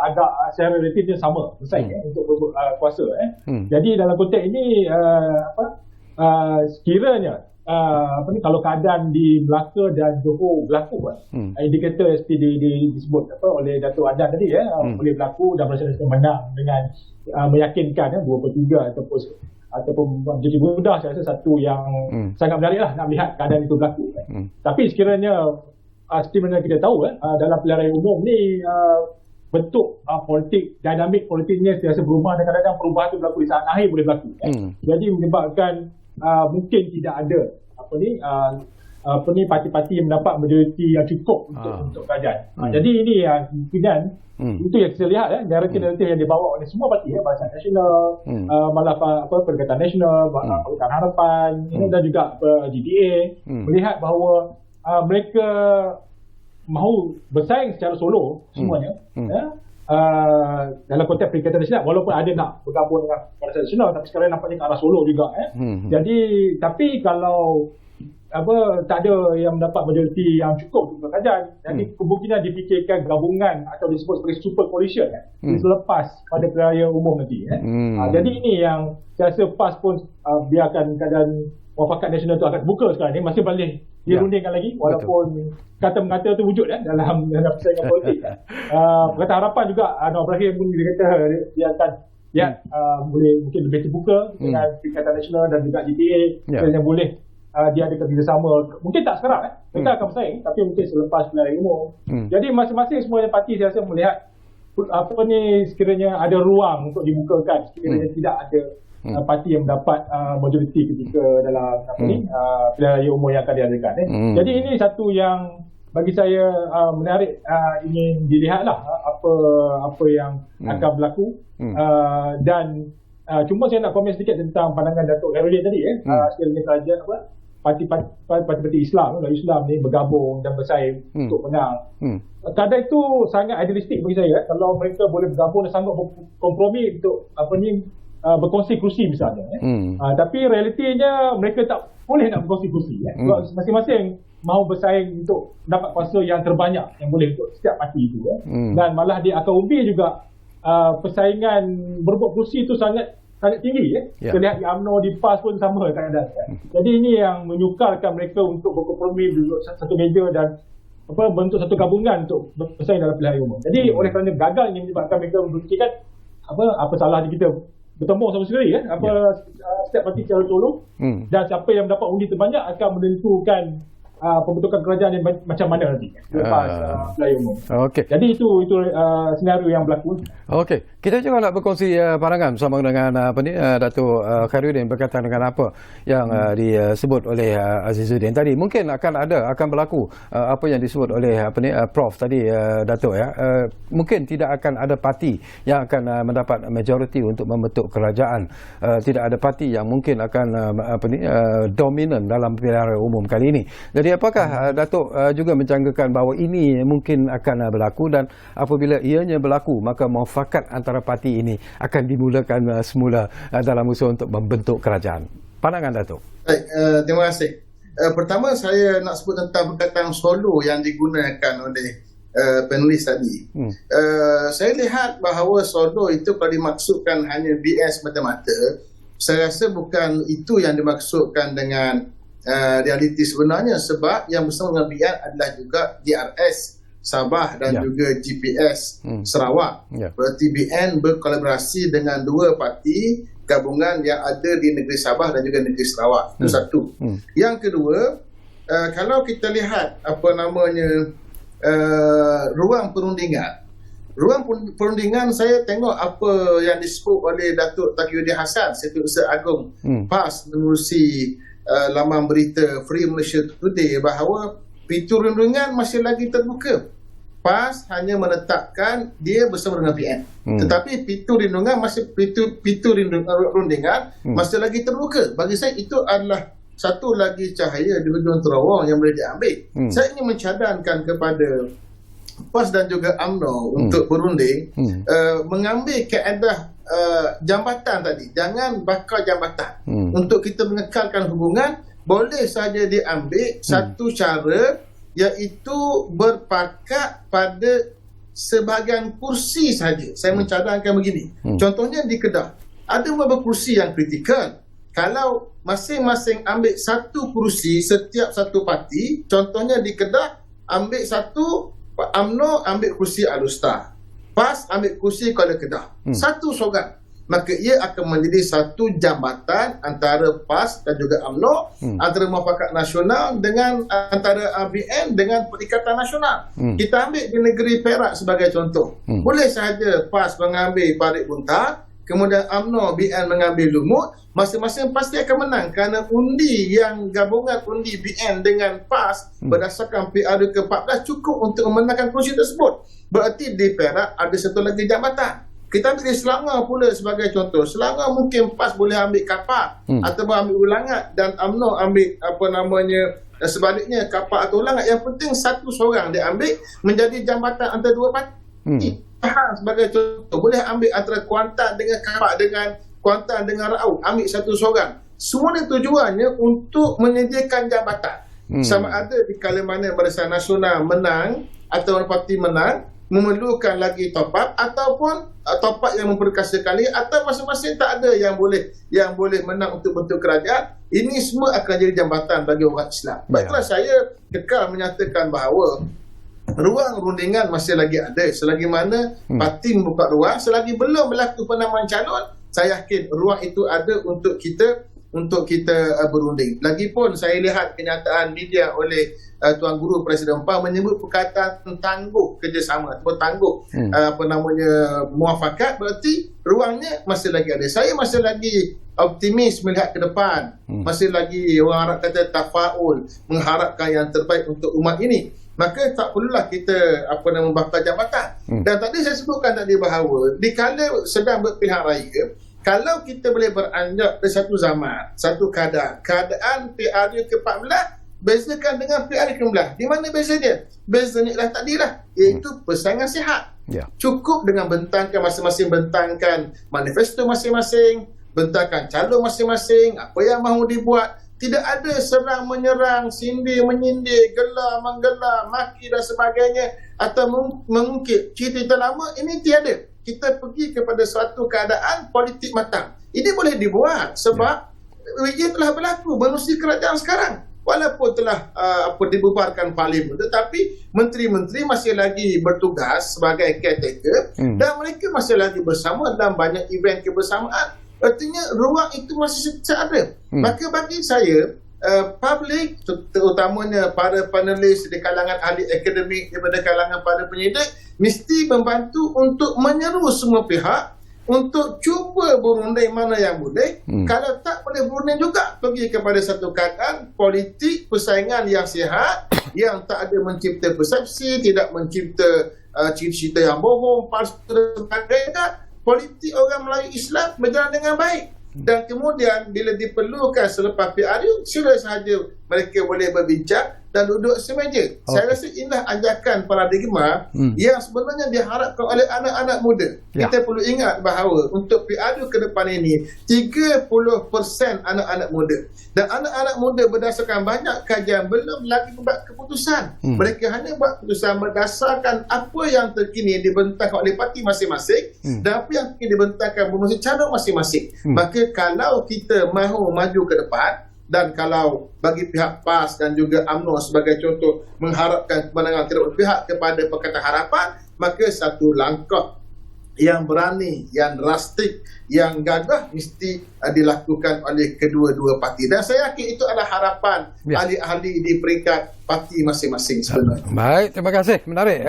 D: agak secara relatifnya sama bersaing untuk kuasa Jadi dalam konteks ini sekiranya kalau keadaan di Melaka dan Johor berlaku indikator seperti disebut oleh Datuk Adan tadi boleh berlaku dan Barisan Nasional menang dengan meyakinkan 2/3 ataupun jadi mudah. Saya rasa satu yang sangat menarik lah nak melihat keadaan itu berlaku Tapi sekiranya seperti mana kita tahu dalam pilihan raya umum ni bentuk politik, dinamik politiknya sentiasa berubah dan kadang-kadang perubahan itu berlaku di saat akhir boleh berlaku Jadi menyebabkan mungkin tidak ada parti-parti yang mendapat majoriti yang cukup untuk kerajaan. Jadi ini yang kemungkinan itu yang kita lihat naratif yang dibawa oleh semua parti Barisan Nasional, malah Perikatan Nasional, Pakatan Harapan dan juga GDA melihat bahawa mereka mahu bersaing secara solo semuanya dalam konteks Perikatan Nasional, walaupun ada nak bergabung dengan Barisan Nasional, tapi sekarang nampaknya ke arah solo juga Jadi tapi kalau tak ada yang mendapat majoriti yang cukup untuk kerajaan, jadi kemungkinan dipikirkan gabungan atau disebut sebagai super coalition selepas pada pilihan raya umum nanti Jadi ini yang saya rasa PAS pun biarkan keadaan muafakat nasional itu akan buka sekarang ni, masih boleh dirundingkan lagi walaupun kata-kata itu wujud dalam persaingan politik Pakatan Harapan juga Anwar Ibrahim pun dia kata dia akan boleh mungkin lebih terbuka dengan Perikatan Nasional dan juga GTA yang boleh dia ada kerjasama, mungkin tak sekarang mereka akan bersaing, tapi mungkin selepas pilihan raya umum Jadi masing-masing semua parti saya rasa melihat sekiranya ada ruang untuk dibukakan sekiranya tidak ada parti yang mendapat majoriti ketika dalam pilihan raya umum yang akan diadakan Jadi ini satu yang bagi saya menarik, ingin dilihatlah apa yang akan berlaku dan cuma saya nak komen sedikit tentang pandangan Datuk Khairudin tadi sekiranya kerajaan parti-parti Islam ni bergabung dan bersaing untuk menang. Kadang itu sangat idealistik bagi saya kalau mereka boleh bergabung dan sanggup berkompromi untuk berkongsi kursi misalnya tapi realitinya mereka tak boleh nak berkongsi kursi masing-masing mahu bersaing untuk dapat kuasa yang terbanyak yang boleh untuk setiap parti itu dan malah dia akan umbi juga persaingan berebut kursi itu sangat tinggi Kita lihat di UMNO, di PAS pun sama keadaan Jadi ini yang menyukarkan mereka untuk berkompromi duduk satu meja dan bentuk satu gabungan untuk bersaing dalam pilihan umum. Jadi oleh kerana gagal ini menyebabkan mereka memfikirkan apa salah kita bertembung sama sendiri setiap parti secara solo dan siapa yang mendapat undi terbanyak akan menentukan pembentukan kerajaan yang macam mana nanti lepas pilihan umum.
A: Okey.
D: Jadi itu senario yang berlaku.
A: Okey, kita juga nak berkongsi pandangan bersama dengan Datuk Khairuddin berkaitan dengan apa yang disebut oleh Azizuddin tadi. Mungkin akan berlaku apa yang disebut oleh Prof tadi, Datuk ya. Mungkin tidak akan ada parti yang akan mendapat majoriti untuk membentuk kerajaan. Tidak ada parti yang mungkin akan dominan dalam pilihan raya umum kali ini. Jadi apakah Datuk juga menjangkakan bahawa ini mungkin akan berlaku, dan apabila ianya berlaku maka muafakat antara parti ini akan dimulakan semula dalam usaha untuk membentuk kerajaan. Pandangan Datuk.
C: Baik, terima kasih. Pertama saya nak sebut tentang perkataan solo yang digunakan oleh panelis tadi. Saya lihat bahawa solo itu kalau dimaksudkan hanya BN semata-mata, saya rasa bukan itu yang dimaksudkan dengan realiti sebenarnya, sebab yang bersama dengan BN adalah juga DRS Sabah dan juga GPS Sarawak. Berarti BN berkolaborasi dengan dua parti gabungan yang ada di negeri Sabah dan juga negeri Sarawak. Itu satu. Yang kedua, kalau kita lihat ruang perundingan. Ruang perundingan, saya tengok apa yang disebut oleh Datuk Taqiyuddin Hassan, Setiausaha Agung PAS, menerusi laman berita Free Malaysia Today, bahawa pintu rundingan masih lagi terbuka. PAS hanya menetapkan dia bersama dengan PN. Tetapi pintu rundingan masih lagi terbuka. Bagi saya itu adalah satu lagi cahaya di hujung terowong yang boleh diambil. Saya ingin mencadangkan kepada PAS dan juga UMNO untuk berunding, mengambil kaedah jambatan tadi. Jangan bakar jambatan. Untuk kita mengekalkan hubungan, boleh saja diambil satu cara, iaitu berpakat pada sebahagian kursi saja. Saya mencadangkan begini. Contohnya di Kedah, ada beberapa kursi yang kritikal. Kalau masing-masing ambil satu kursi setiap satu parti, contohnya di Kedah ambil satu, UMNO ambil kursi Alustar, PAS ambil kursi Kuala Kedah, satu sorang, maka ia akan menjadi satu jambatan antara PAS dan juga UMNO, antara Muafakat Nasional dengan antara ABN dengan Perikatan Nasional. Kita ambil di negeri Perak sebagai contoh. Boleh sahaja PAS mengambil Parit Buntar, kemudian UMNO BN mengambil Lumut, masing-masing pasti akan menang kerana undi yang gabungan undi BN dengan PAS berdasarkan PRU ke-14 cukup untuk memenangkan kursi tersebut. Berarti di Perak ada satu lagi jambatan. Kita ambil Selangor pula sebagai contoh. Selangor mungkin PAS boleh ambil Kapak ataupun ambil Ulangat, dan UMNO ambil sebaliknya Kapak atau Ulangat. Yang penting satu seorang dia ambil menjadi jambatan antara dua parti. Sebagai contoh, boleh ambil antara Kuantan dengan Kapak, dengan Kuantan dengan Raub, ambil satu seorang. Semua tujuannya untuk menyediakan jabatan. Sama ada di kala mana Barisan Nasional menang atau parti menang, memerlukan lagi top up, ataupun top up yang memperkasa kali, atau masing-masing tak ada yang boleh menang untuk bentuk kerajaan. Ini semua akan jadi jambatan bagi orang Islam. Baiklah, saya kekal menyatakan bahawa ruang rundingan masih lagi ada. Selagi mana parti membuka ruang, selagi belum berlaku penamaan calon, saya yakin ruang itu ada untuk kita berunding. Lagipun saya lihat kenyataan media oleh Tuan Guru Presiden PAN menyebut perkataan tangguh kerjasama atau tangguh muafakat, berarti ruangnya masih lagi ada. Saya masih lagi optimis melihat ke depan. Masih lagi orang Arab kata tafaul, mengharapkan yang terbaik untuk umat ini. Maka tak perlulah kita membakar jambatan. Dan tadi saya sebutkan tadi bahawa di kala sedang berpilihan raya, kalau kita boleh beranjak ke satu zaman, satu keadaan PRU ke-14 bezakan dengan PRU ke-16. Di mana bezanya? Bezanya adalah tadilah, iaitu persaingan sihat. Cukup dengan bentangkan masing-masing, bentangkan manifesto masing-masing, bentangkan calon masing-masing, apa yang mahu dibuat. Tidak ada serang menyerang, sindir menyindir, gelar menggelar, maki dan sebagainya, atau mengungkit cerita lama. Ini tiada. Kita pergi kepada suatu keadaan politik matang. Ini boleh dibuat sebab ia telah berlaku menerusi kerajaan sekarang. Walaupun telah dibubarkan parlimen, tetapi menteri-menteri masih lagi bertugas sebagai caretaker, dan mereka masih lagi bersama dalam banyak event kebersamaan. Artinya ruang itu masih ada. Maka bagi saya, publik, terutamanya para panelis di kalangan ahli akademik daripada kalangan para penyidik, mesti membantu untuk menyeru semua pihak untuk cuba berunding mana yang boleh. Kalau tak boleh berunding juga, pergi kepada satu keadaan politik persaingan yang sihat, yang tak ada mencipta persepsi, tidak mencipta cerita yang bohong, palsu dan sebagainya. Politik orang Melayu Islam berjalan dengan baik. Dan kemudian bila diperlukan selepas PRU, sila sahaja mereka boleh berbincang dan duduk semeja. Saya rasa inilah ajakan paradigma yang sebenarnya diharapkan oleh anak-anak muda. Kita perlu ingat bahawa untuk PRU ke depan ini 30% anak-anak muda. Dan anak-anak muda berdasarkan banyak kajian belum lagi membuat keputusan. Mereka hanya buat keputusan berdasarkan apa yang terkini dibentangkan oleh parti masing-masing dan apa yang terkini dibentangkan bermasa cara masing-masing. Maka kalau kita mahu maju ke depan, dan kalau bagi pihak PAS dan juga UMNO sebagai contoh mengharapkan kemenangan tidak berpihak kepada Pakatan Harapan, maka satu langkah yang berani, yang drastik, yang gagah mesti dilakukan oleh kedua-dua parti. Dan saya yakin itu adalah harapan ahli-ahli di peringkat parti masing-masing sebenarnya.
A: Baik, terima kasih. Menarik.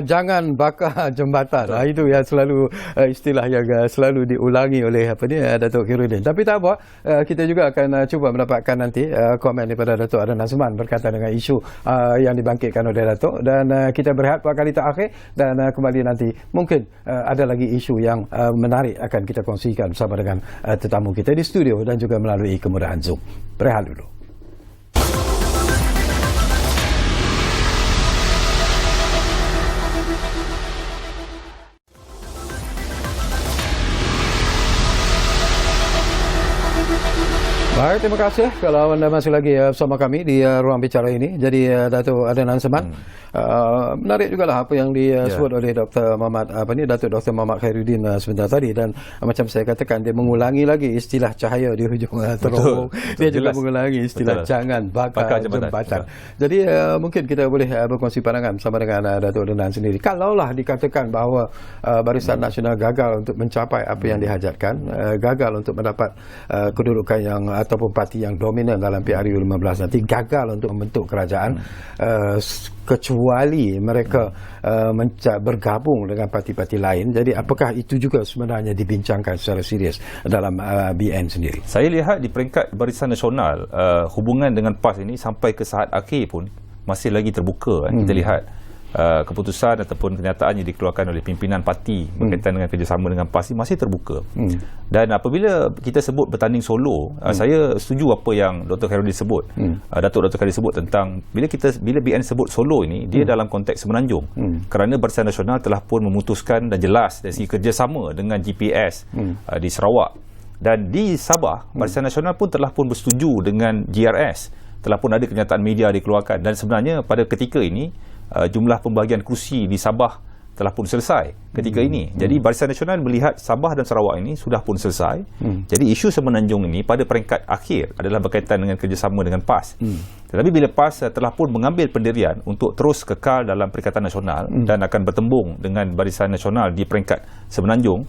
A: Jangan bakar jambatan. Itu yang selalu istilah yang selalu diulangi oleh Datuk Khairuddin. Tapi tak apa, kita juga akan cuba mendapatkan nanti komen daripada Datuk Adnan Azman berkaitan dengan isu yang dibangkitkan oleh Datuk, dan kita berehat pada kali terakhir dan kembali nanti. Mungkin ada lagi isu yang menarik akan kita kongsikan bersama dengan tetamu kita di studio dan juga melalui kemudahan Zoom. Berehat dulu. Baik, terima kasih kalau anda masih lagi bersama kami di ruang bicara ini. Jadi Datuk Adnan Azman, menarik jugalah apa yang disebut oleh Dr. Muhammad Datuk Dr. Muhammad Khairuddin sebentar tadi, dan macam saya katakan, dia mengulangi lagi istilah cahaya di hujung terowong. Dia juga mengulangi istilah jangan bakar jambatan. Jadi mungkin kita boleh berkongsi pandangan bersama dengan Datuk Adnan sendiri. Kalaulah dikatakan bahawa Barisan Nasional gagal untuk mencapai apa yang dihajatkan, gagal untuk mendapat kedudukan yang ataupun parti yang dominan dalam PRU 15 nanti, gagal untuk membentuk kerajaan, kecuali mereka bergabung dengan parti-parti lain. Jadi apakah itu juga sebenarnya dibincangkan secara serius dalam BN sendiri?
B: Saya lihat di peringkat Barisan Nasional, hubungan dengan PAS ini sampai ke saat akhir pun masih lagi terbuka. Kita lihat keputusan ataupun kenyataan yang dikeluarkan oleh pimpinan parti berkaitan dengan kerjasama dengan PAS masih terbuka. Dan apabila kita sebut bertanding solo, saya setuju apa yang Dr. Khairuddin sebut, Dr. Khairuddin sebut tentang bila BN sebut solo ini, dia dalam konteks semenanjung, kerana Barisan Nasional telah pun memutuskan dan jelas dari segi kerjasama dengan GPS di Sarawak, dan di Sabah Barisan Nasional pun telah pun bersetuju dengan GRS, telah pun ada kenyataan media dikeluarkan, dan sebenarnya pada ketika ini jumlah pembahagian kursi di Sabah telah pun selesai ketika ini. Jadi Barisan Nasional melihat Sabah dan Sarawak ini sudah pun selesai. Jadi isu semenanjung ini pada peringkat akhir adalah berkaitan dengan kerjasama dengan PAS. Tetapi bila PAS telah pun mengambil pendirian untuk terus kekal dalam Perikatan Nasional dan akan bertembung dengan Barisan Nasional di peringkat semenanjung,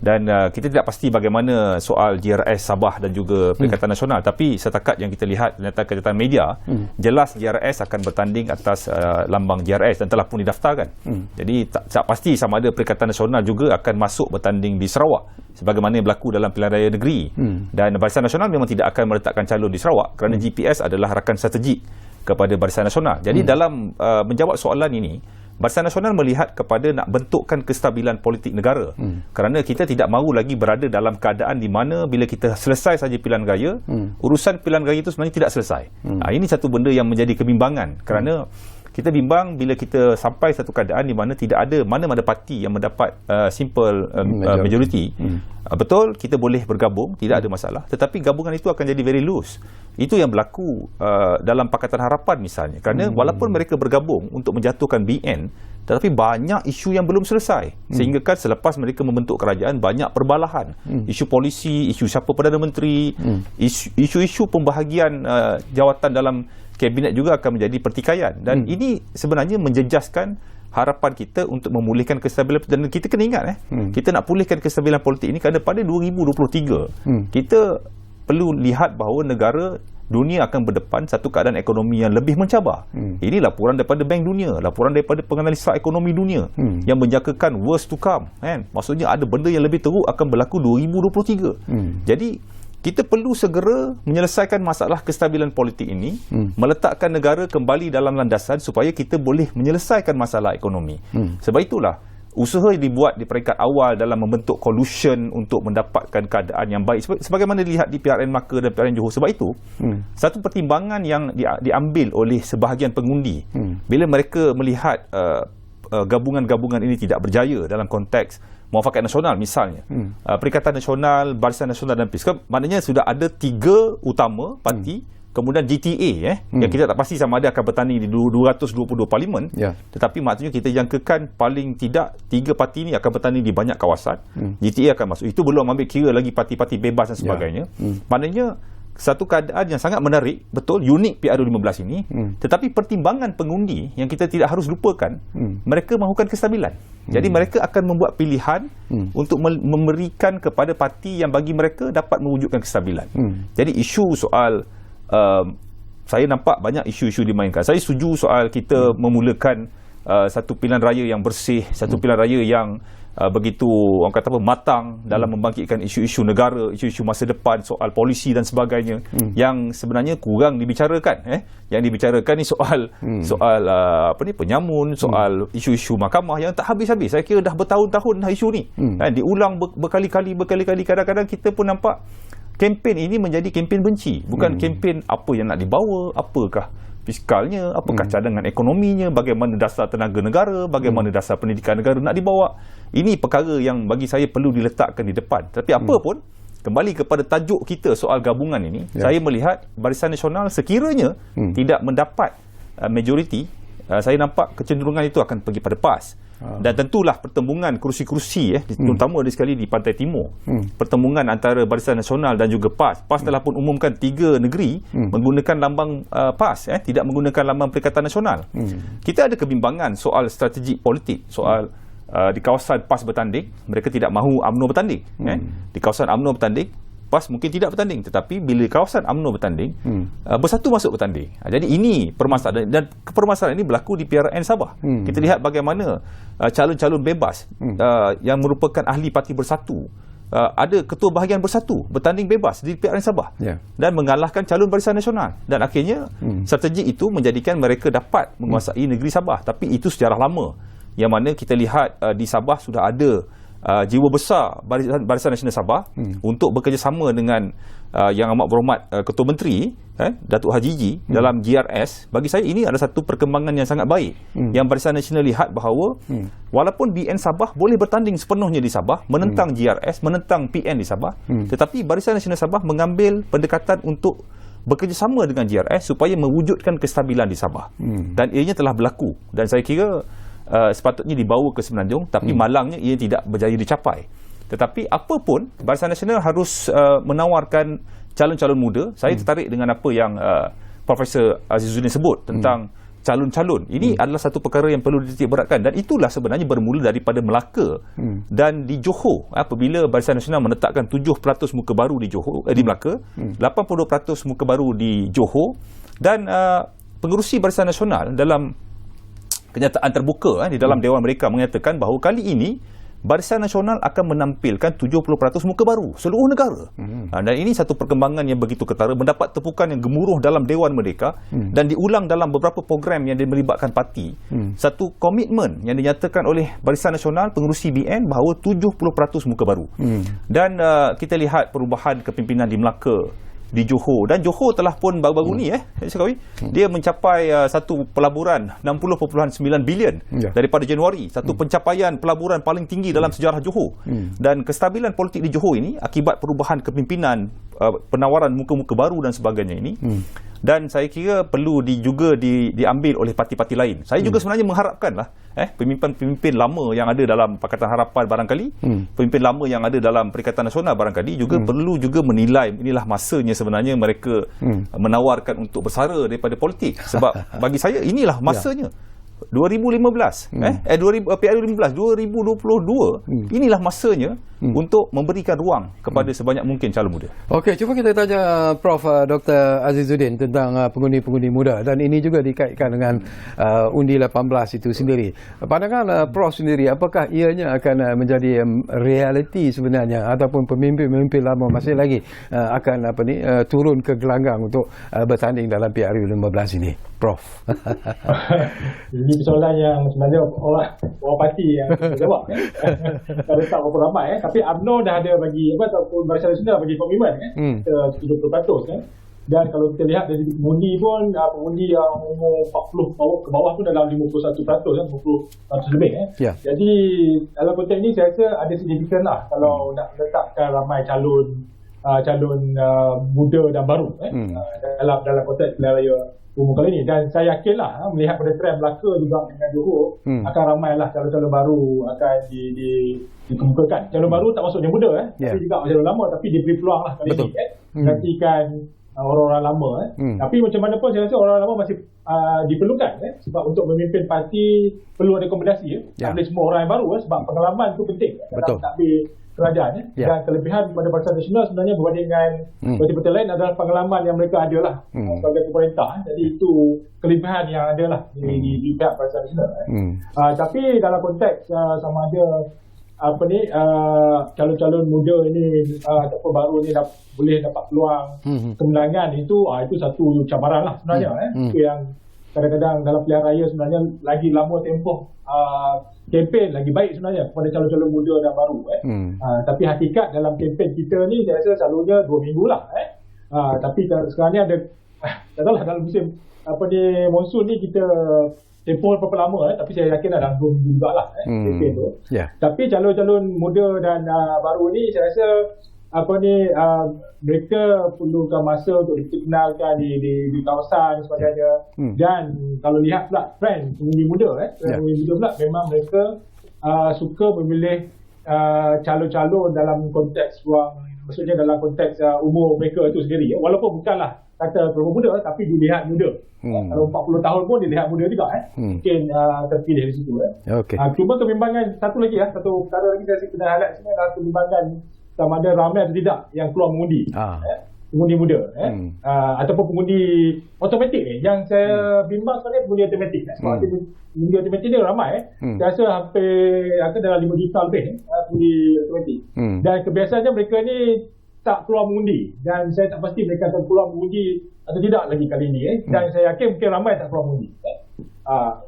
B: dan kita tidak pasti bagaimana soal GRS Sabah dan juga Perikatan Nasional, tapi setakat yang kita lihat kenyataan media, jelas GRS akan bertanding atas lambang GRS dan telah pun didaftarkan. Jadi tak pasti sama ada Perikatan Nasional juga akan masuk bertanding di Sarawak sebagaimana yang berlaku dalam pilihan raya negeri. Dan Barisan Nasional memang tidak akan meletakkan calon di Sarawak kerana GPS adalah rakan strategik kepada Barisan Nasional. Jadi dalam menjawab soalan ini, Barisan Nasional melihat kepada nak bentukkan kestabilan politik negara, kerana kita tidak mahu lagi berada dalam keadaan di mana bila kita selesai saja pilihan raya, urusan pilihan raya itu sebenarnya tidak selesai. Ini satu benda yang menjadi kebimbangan, kerana kita bimbang bila kita sampai satu keadaan di mana tidak ada mana-mana parti yang mendapat simple majority. Betul, kita boleh bergabung, tidak ada masalah, tetapi gabungan itu akan jadi very loose. Itu yang berlaku dalam Pakatan Harapan misalnya, kerana walaupun mereka bergabung untuk menjatuhkan BN, tetapi banyak isu yang belum selesai, sehingga kan selepas mereka membentuk kerajaan banyak perbalahan, isu polisi, isu siapa Perdana Menteri, isu-isu pembahagian jawatan dalam kabinet juga akan menjadi pertikaian, dan ini sebenarnya menjejaskan harapan kita untuk memulihkan kestabilan. Dan kita kena ingat kita nak pulihkan kestabilan politik ini kerana pada 2023 kita perlu lihat bahawa negara dunia akan berdepan satu keadaan ekonomi yang lebih mencabar. Ini laporan daripada Bank Dunia, laporan daripada penganalisa ekonomi dunia yang menjangkakan worst to come, kan? Maksudnya ada benda yang lebih teruk akan berlaku 2023. Jadi kita perlu segera menyelesaikan masalah kestabilan politik ini, meletakkan negara kembali dalam landasan supaya kita boleh menyelesaikan masalah ekonomi. Sebab itulah usaha dibuat di peringkat awal dalam membentuk coalition untuk mendapatkan keadaan yang baik sebagaimana dilihat di PRN Melaka dan PRN Johor. Sebab itu satu pertimbangan yang diambil oleh sebahagian pengundi bila mereka melihat gabungan-gabungan ini tidak berjaya dalam konteks Muafakat Nasional misalnya, Perikatan Nasional, Barisan Nasional dan PIS, maknanya sudah ada 3 utama parti, kemudian GTA yang kita tak pasti sama ada akan bertanding di 222 parlimen, tetapi maksudnya kita jangkakan paling tidak 3 parti ini akan bertanding di banyak kawasan. GTA akan masuk. Itu belum ambil kira lagi parti-parti bebas dan sebagainya. Maknanya satu keadaan yang sangat menarik, betul, unik PRU15 ini, tetapi pertimbangan pengundi yang kita tidak harus lupakan, mereka mahukan kestabilan. Jadi mereka akan membuat pilihan untuk memberikan kepada parti yang bagi mereka dapat mewujudkan kestabilan. Jadi isu soal saya nampak banyak isu-isu dimainkan. Saya setuju soal kita memulakan satu pilihan raya yang bersih, satu pilihan raya yang begitu orang kata apa, matang dalam membangkitkan isu-isu negara, isu-isu masa depan, soal polisi dan sebagainya, yang sebenarnya kurang dibicarakan. Yang dibicarakan ni soal penyamun, soal isu-isu mahkamah yang tak habis-habis. Saya kira dah bertahun-tahun dah isu ni. Diulang berkali-kali. Kadang-kadang kita pun nampak kempen ini menjadi kempen benci, bukan kempen apa yang nak dibawa, apakah fiskalnya, apakah cadangan ekonominya, bagaimana dasar tenaga negara, bagaimana dasar pendidikan negara nak dibawa. Ini perkara yang bagi saya perlu diletakkan di depan. Tapi apa pun, kembali kepada tajuk kita soal gabungan ini, saya melihat Barisan Nasional sekiranya tidak mendapat majoriti, saya nampak kecenderungan itu akan pergi pada PAS. Dan tentulah pertembungan kerusi-kerusi terutama sekali di Pantai Timur, pertembungan antara Barisan Nasional dan juga PAS. PAS telah pun umumkan 3 negeri menggunakan lambang PAS, tidak menggunakan lambang Perikatan Nasional. Kita ada kebimbangan soal strategik politik, soal di kawasan PAS bertanding, mereka tidak mahu UMNO bertanding. Di kawasan UMNO bertanding, PAS mungkin tidak bertanding, tetapi bila kawasan UMNO bertanding, Bersatu masuk bertanding. Jadi ini permasalahan, dan permasalahan ini berlaku di PRN Sabah. Kita lihat bagaimana calon-calon bebas yang merupakan ahli parti Bersatu, ada ketua bahagian Bersatu bertanding bebas di PRN Sabah dan mengalahkan calon Barisan Nasional, dan akhirnya strategi itu menjadikan mereka dapat menguasai negeri Sabah. Tapi itu sejarah lama, yang mana kita lihat di Sabah sudah ada jiwa besar Barisan Nasional Sabah untuk bekerjasama dengan yang amat berhormat Ketua Menteri Datuk Haji Ji dalam GRS. Bagi saya ini adalah satu perkembangan yang sangat baik, yang Barisan Nasional lihat bahawa walaupun BN Sabah boleh bertanding sepenuhnya di Sabah menentang GRS, menentang PN di Sabah, tetapi Barisan Nasional Sabah mengambil pendekatan untuk bekerjasama dengan GRS supaya mewujudkan kestabilan di Sabah. Dan ianya telah berlaku, dan saya kira sepatutnya dibawa ke Semenanjung, tapi malangnya ia tidak berjaya dicapai. Tetapi apapun, Barisan Nasional harus menawarkan calon-calon muda. Saya tertarik dengan apa yang Profesor Azizuddin sebut tentang calon-calon. Ini adalah satu perkara yang perlu dititik beratkan, dan itulah sebenarnya bermula daripada Melaka dan di Johor. Apabila Barisan Nasional menetapkan 7% muka baru di Johor, di Melaka, 82% muka baru di Johor, dan pengerusi Barisan Nasional dalam kenyataan terbuka di dalam Dewan mereka menyatakan bahawa kali ini Barisan Nasional akan menampilkan 70% muka baru seluruh negara. Dan ini satu perkembangan yang begitu ketara, mendapat tepukan yang gemuruh dalam Dewan mereka dan diulang dalam beberapa program yang melibatkan parti. Satu komitmen yang dinyatakan oleh Barisan Nasional pengerusi BN bahawa 70% muka baru. Dan kita lihat perubahan kepimpinan di Melaka, di Johor, dan Johor telah pun baru-baru ni dia mencapai satu pelaburan 60.9 bilion daripada Januari, satu pencapaian pelaburan paling tinggi dalam sejarah Johor. Dan kestabilan politik di Johor ini akibat perubahan kepimpinan, penawaran muka-muka baru dan sebagainya ini. Dan saya kira perlu juga diambil oleh parti-parti lain. Saya juga sebenarnya mengharapkanlah pemimpin-pemimpin lama yang ada dalam Pakatan Harapan barangkali, pemimpin lama yang ada dalam Perikatan Nasional barangkali juga perlu juga menilai inilah masanya sebenarnya mereka menawarkan untuk bersara daripada politik. Sebab bagi saya inilah masanya 2015 PRU 15 2022 inilah masanya untuk memberikan ruang kepada sebanyak mungkin calon muda.
A: Okey, cuba kita tanya Prof. Dr. Azizuddin tentang pengundi-pengundi muda, dan ini juga dikaitkan dengan undi 18 itu sendiri. Pandangan Prof sendiri, apakah ianya akan menjadi realiti sebenarnya, ataupun pemimpin-pemimpin lama masih lagi akan turun ke gelanggang untuk bertanding dalam PRU 15 ini, Prof?
D: Ini persoalan yang sebenarnya orang parti yang jawab. Tak letak berapa ramai. Tapi UMNO dah ada bagi ataupun Barisan Nasional bagi komitmen 70%. Dan kalau kita lihat dari pengundi pun, pengundi yang umur 40 ke bawah pun dalam 51%, 50% lebih. Jadi dalam konteks ini saya rasa ada signifikan lah kalau nak letakkan ramai calon muda dan baru dalam konteks pilihan raya umum kali ini. Dan saya yakinlah melihat pada trend Melaka juga dengan Johor, akan ramailah calon-calon baru akan dikemukakan. Calon baru tak maksudnya muda tapi juga calon lama, tapi diberi peluang lah kali ini gantikan orang-orang lama. Tapi macam mana pun saya rasa orang lama masih diperlukan sebab untuk memimpin parti perlu ada rekomendasi. Tak boleh semua orang yang baru sebab pengalaman tu penting dalam takbir kerajaan. Dan kelebihan daripada Barisan Nasional sebenarnya berbanding dengan parti-parti lain adalah pengalaman yang mereka ada lah sebagai pemerintah. Jadi itu kelebihan yang ada lah di pihak Barisan Nasional. Tapi dalam konteks sama ada calon-calon muda ini ataupun baru ni boleh dapat peluang kemenangan, itu satu cabaran lah sebenarnya. Yang kadang-kadang dalam pilihan raya sebenarnya lagi lama tempoh kempen lagi baik sebenarnya kepada calon-calon muda dan baru. Tapi hakikat dalam kempen kita ni saya rasa selalunya 2 minggu lah. Tapi sekarang ni ada tak tahulah dalam musim monsun ni kita tempoh berapa lama, tapi saya yakin dalam 2 minggu jugalah kempen tu. Tapi calon-calon muda dan baru ni saya rasa mereka perlukan masa untuk dikenalkan di kawasan dan sebagainya. Dan kalau lihat pula trend pengundi muda pengundi muda pula memang mereka suka memilih calon-calon dalam konteks maksudnya dalam konteks umur mereka itu sendiri, walaupun bukanlah kata terlalu muda tapi dilihat muda. Kalau 40 tahun pun dilihat muda juga. Mungkin terpilih di situ. Cuma kebimbangan satu perkara lagi saya kena highlight sebenarnya adalah kebimbangan sama ada ramai atau tidak yang keluar mengundi. Pengundi muda ataupun pengundi automatik ni. Yang saya bimbang sebenarnya pengundi automatik. Sebab pengundi automatik dia ramai. Saya rasa hampir dalam 5 juta lebih pengundi automatik. Dan kebiasaannya mereka ni tak keluar mengundi, dan saya tak pasti mereka akan keluar mengundi atau tidak lagi kali ini. Dan saya yakin mungkin ramai tak keluar mengundi.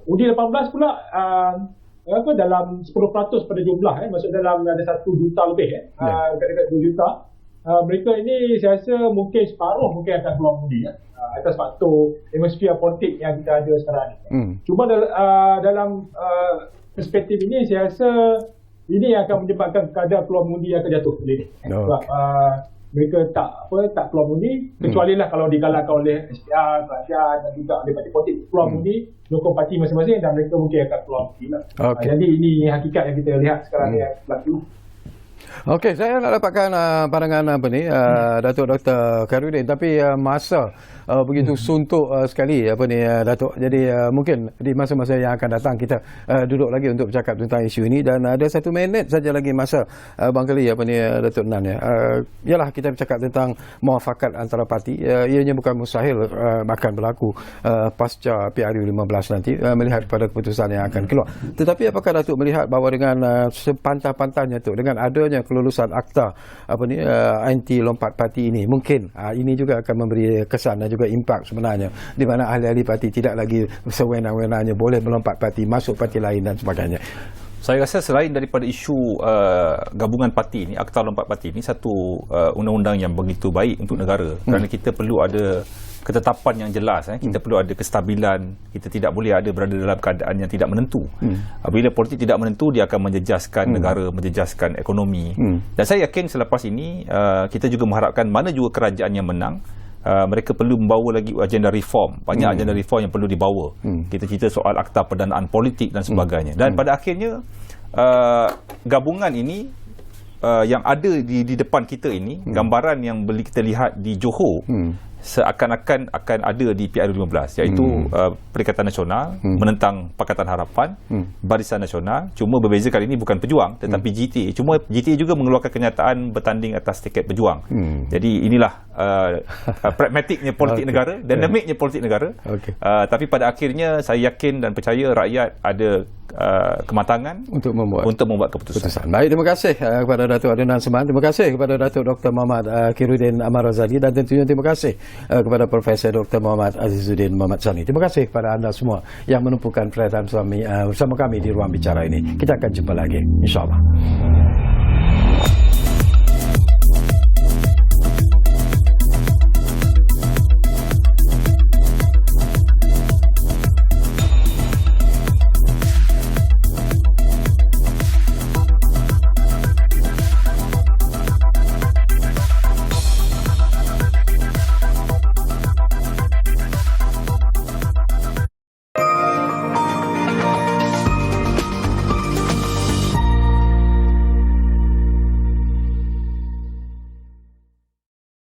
D: Undi 18 pula dalam 10% pada jumlah, maksud dalam ada 1 juta lebih, dekat-dekat 2 juta. Mereka ini saya rasa mungkin separuh mungkin akan keluar mengundi atas faktor atmosfer politik yang kita ada sekarang ni. Cuma dalam perspektif ini saya rasa ini yang akan menyebabkan kadar keluar mengundi yang akan jatuh ini. Sebab mereka tak keluar mengundi, kecuali lah kalau digalakkan oleh SPR, kerajaan dan juga oleh parti politik keluar mengundi, dukung parti masing-masing, dan mereka mungkin akan keluar mengundi lah. Jadi ini hakikat yang kita lihat sekarang ni yang berlaku.
A: Okey, saya nak dapatkan pandangan Datuk Dr. Khairuddin, tapi masa begitu suntuk sekali Datuk. Jadi mungkin di masa-masa yang akan datang kita duduk lagi untuk bercakap tentang isu ini, dan ada 1 minit saja lagi masa barangkali Datuk Nan ialah kita bercakap tentang muafakat antara parti. Ianya bukan mustahil akan berlaku pasca PRU 15 nanti melihat pada keputusan yang akan keluar. Tetapi apakah Datuk melihat bahawa dengan sepantas-pantasnya tu, dengan adanya kelulusan akta anti lompat parti ini, mungkin ini juga akan memberi kesan dan juga impak sebenarnya, di mana ahli-ahli parti tidak lagi sewenang-wenangnya boleh melompat parti, masuk parti lain dan sebagainya.
B: Saya rasa selain daripada isu gabungan parti ni, akta lompat parti ni satu undang-undang yang begitu baik untuk negara, kerana kita perlu ada ketetapan yang jelas. Kita perlu ada kestabilan. Kita tidak boleh berada dalam keadaan yang tidak menentu. Bila politik tidak menentu, dia akan menjejaskan negara, menjejaskan ekonomi. Dan saya yakin selepas ini kita juga mengharapkan mana juga kerajaan yang menang, mereka perlu membawa lagi agenda reform. Banyak agenda reform yang perlu dibawa. Kita cerita soal akta pendanaan politik dan sebagainya. Dan pada akhirnya gabungan ini yang ada di depan kita ini, gambaran yang boleh kita lihat di Johor, seakan-akan akan ada di PRU15, iaitu Perikatan Nasional menentang Pakatan Harapan, Barisan Nasional. Cuma berbeza kali ini bukan pejuang tetapi GTA. Cuma GTA juga mengeluarkan kenyataan bertanding atas tiket pejuang. Jadi inilah pragmatiknya politik negara, dinamiknya politik negara. Tapi pada akhirnya saya yakin dan percaya rakyat ada kematangan untuk membuat keputusan.
A: Baik, terima kasih kepada Datuk Adnan Seman, terima kasih kepada Datuk Dr. Muhammad Khairuddin Amar Razali, dan tentunya terima kasih kepada Profesor Dr. Muhammad Azizuddin Muhammad Sani. Terima kasih kepada anda semua yang menumpukan perhatian bersama kami di ruang bicara ini. Kita akan jumpa lagi, insyaAllah.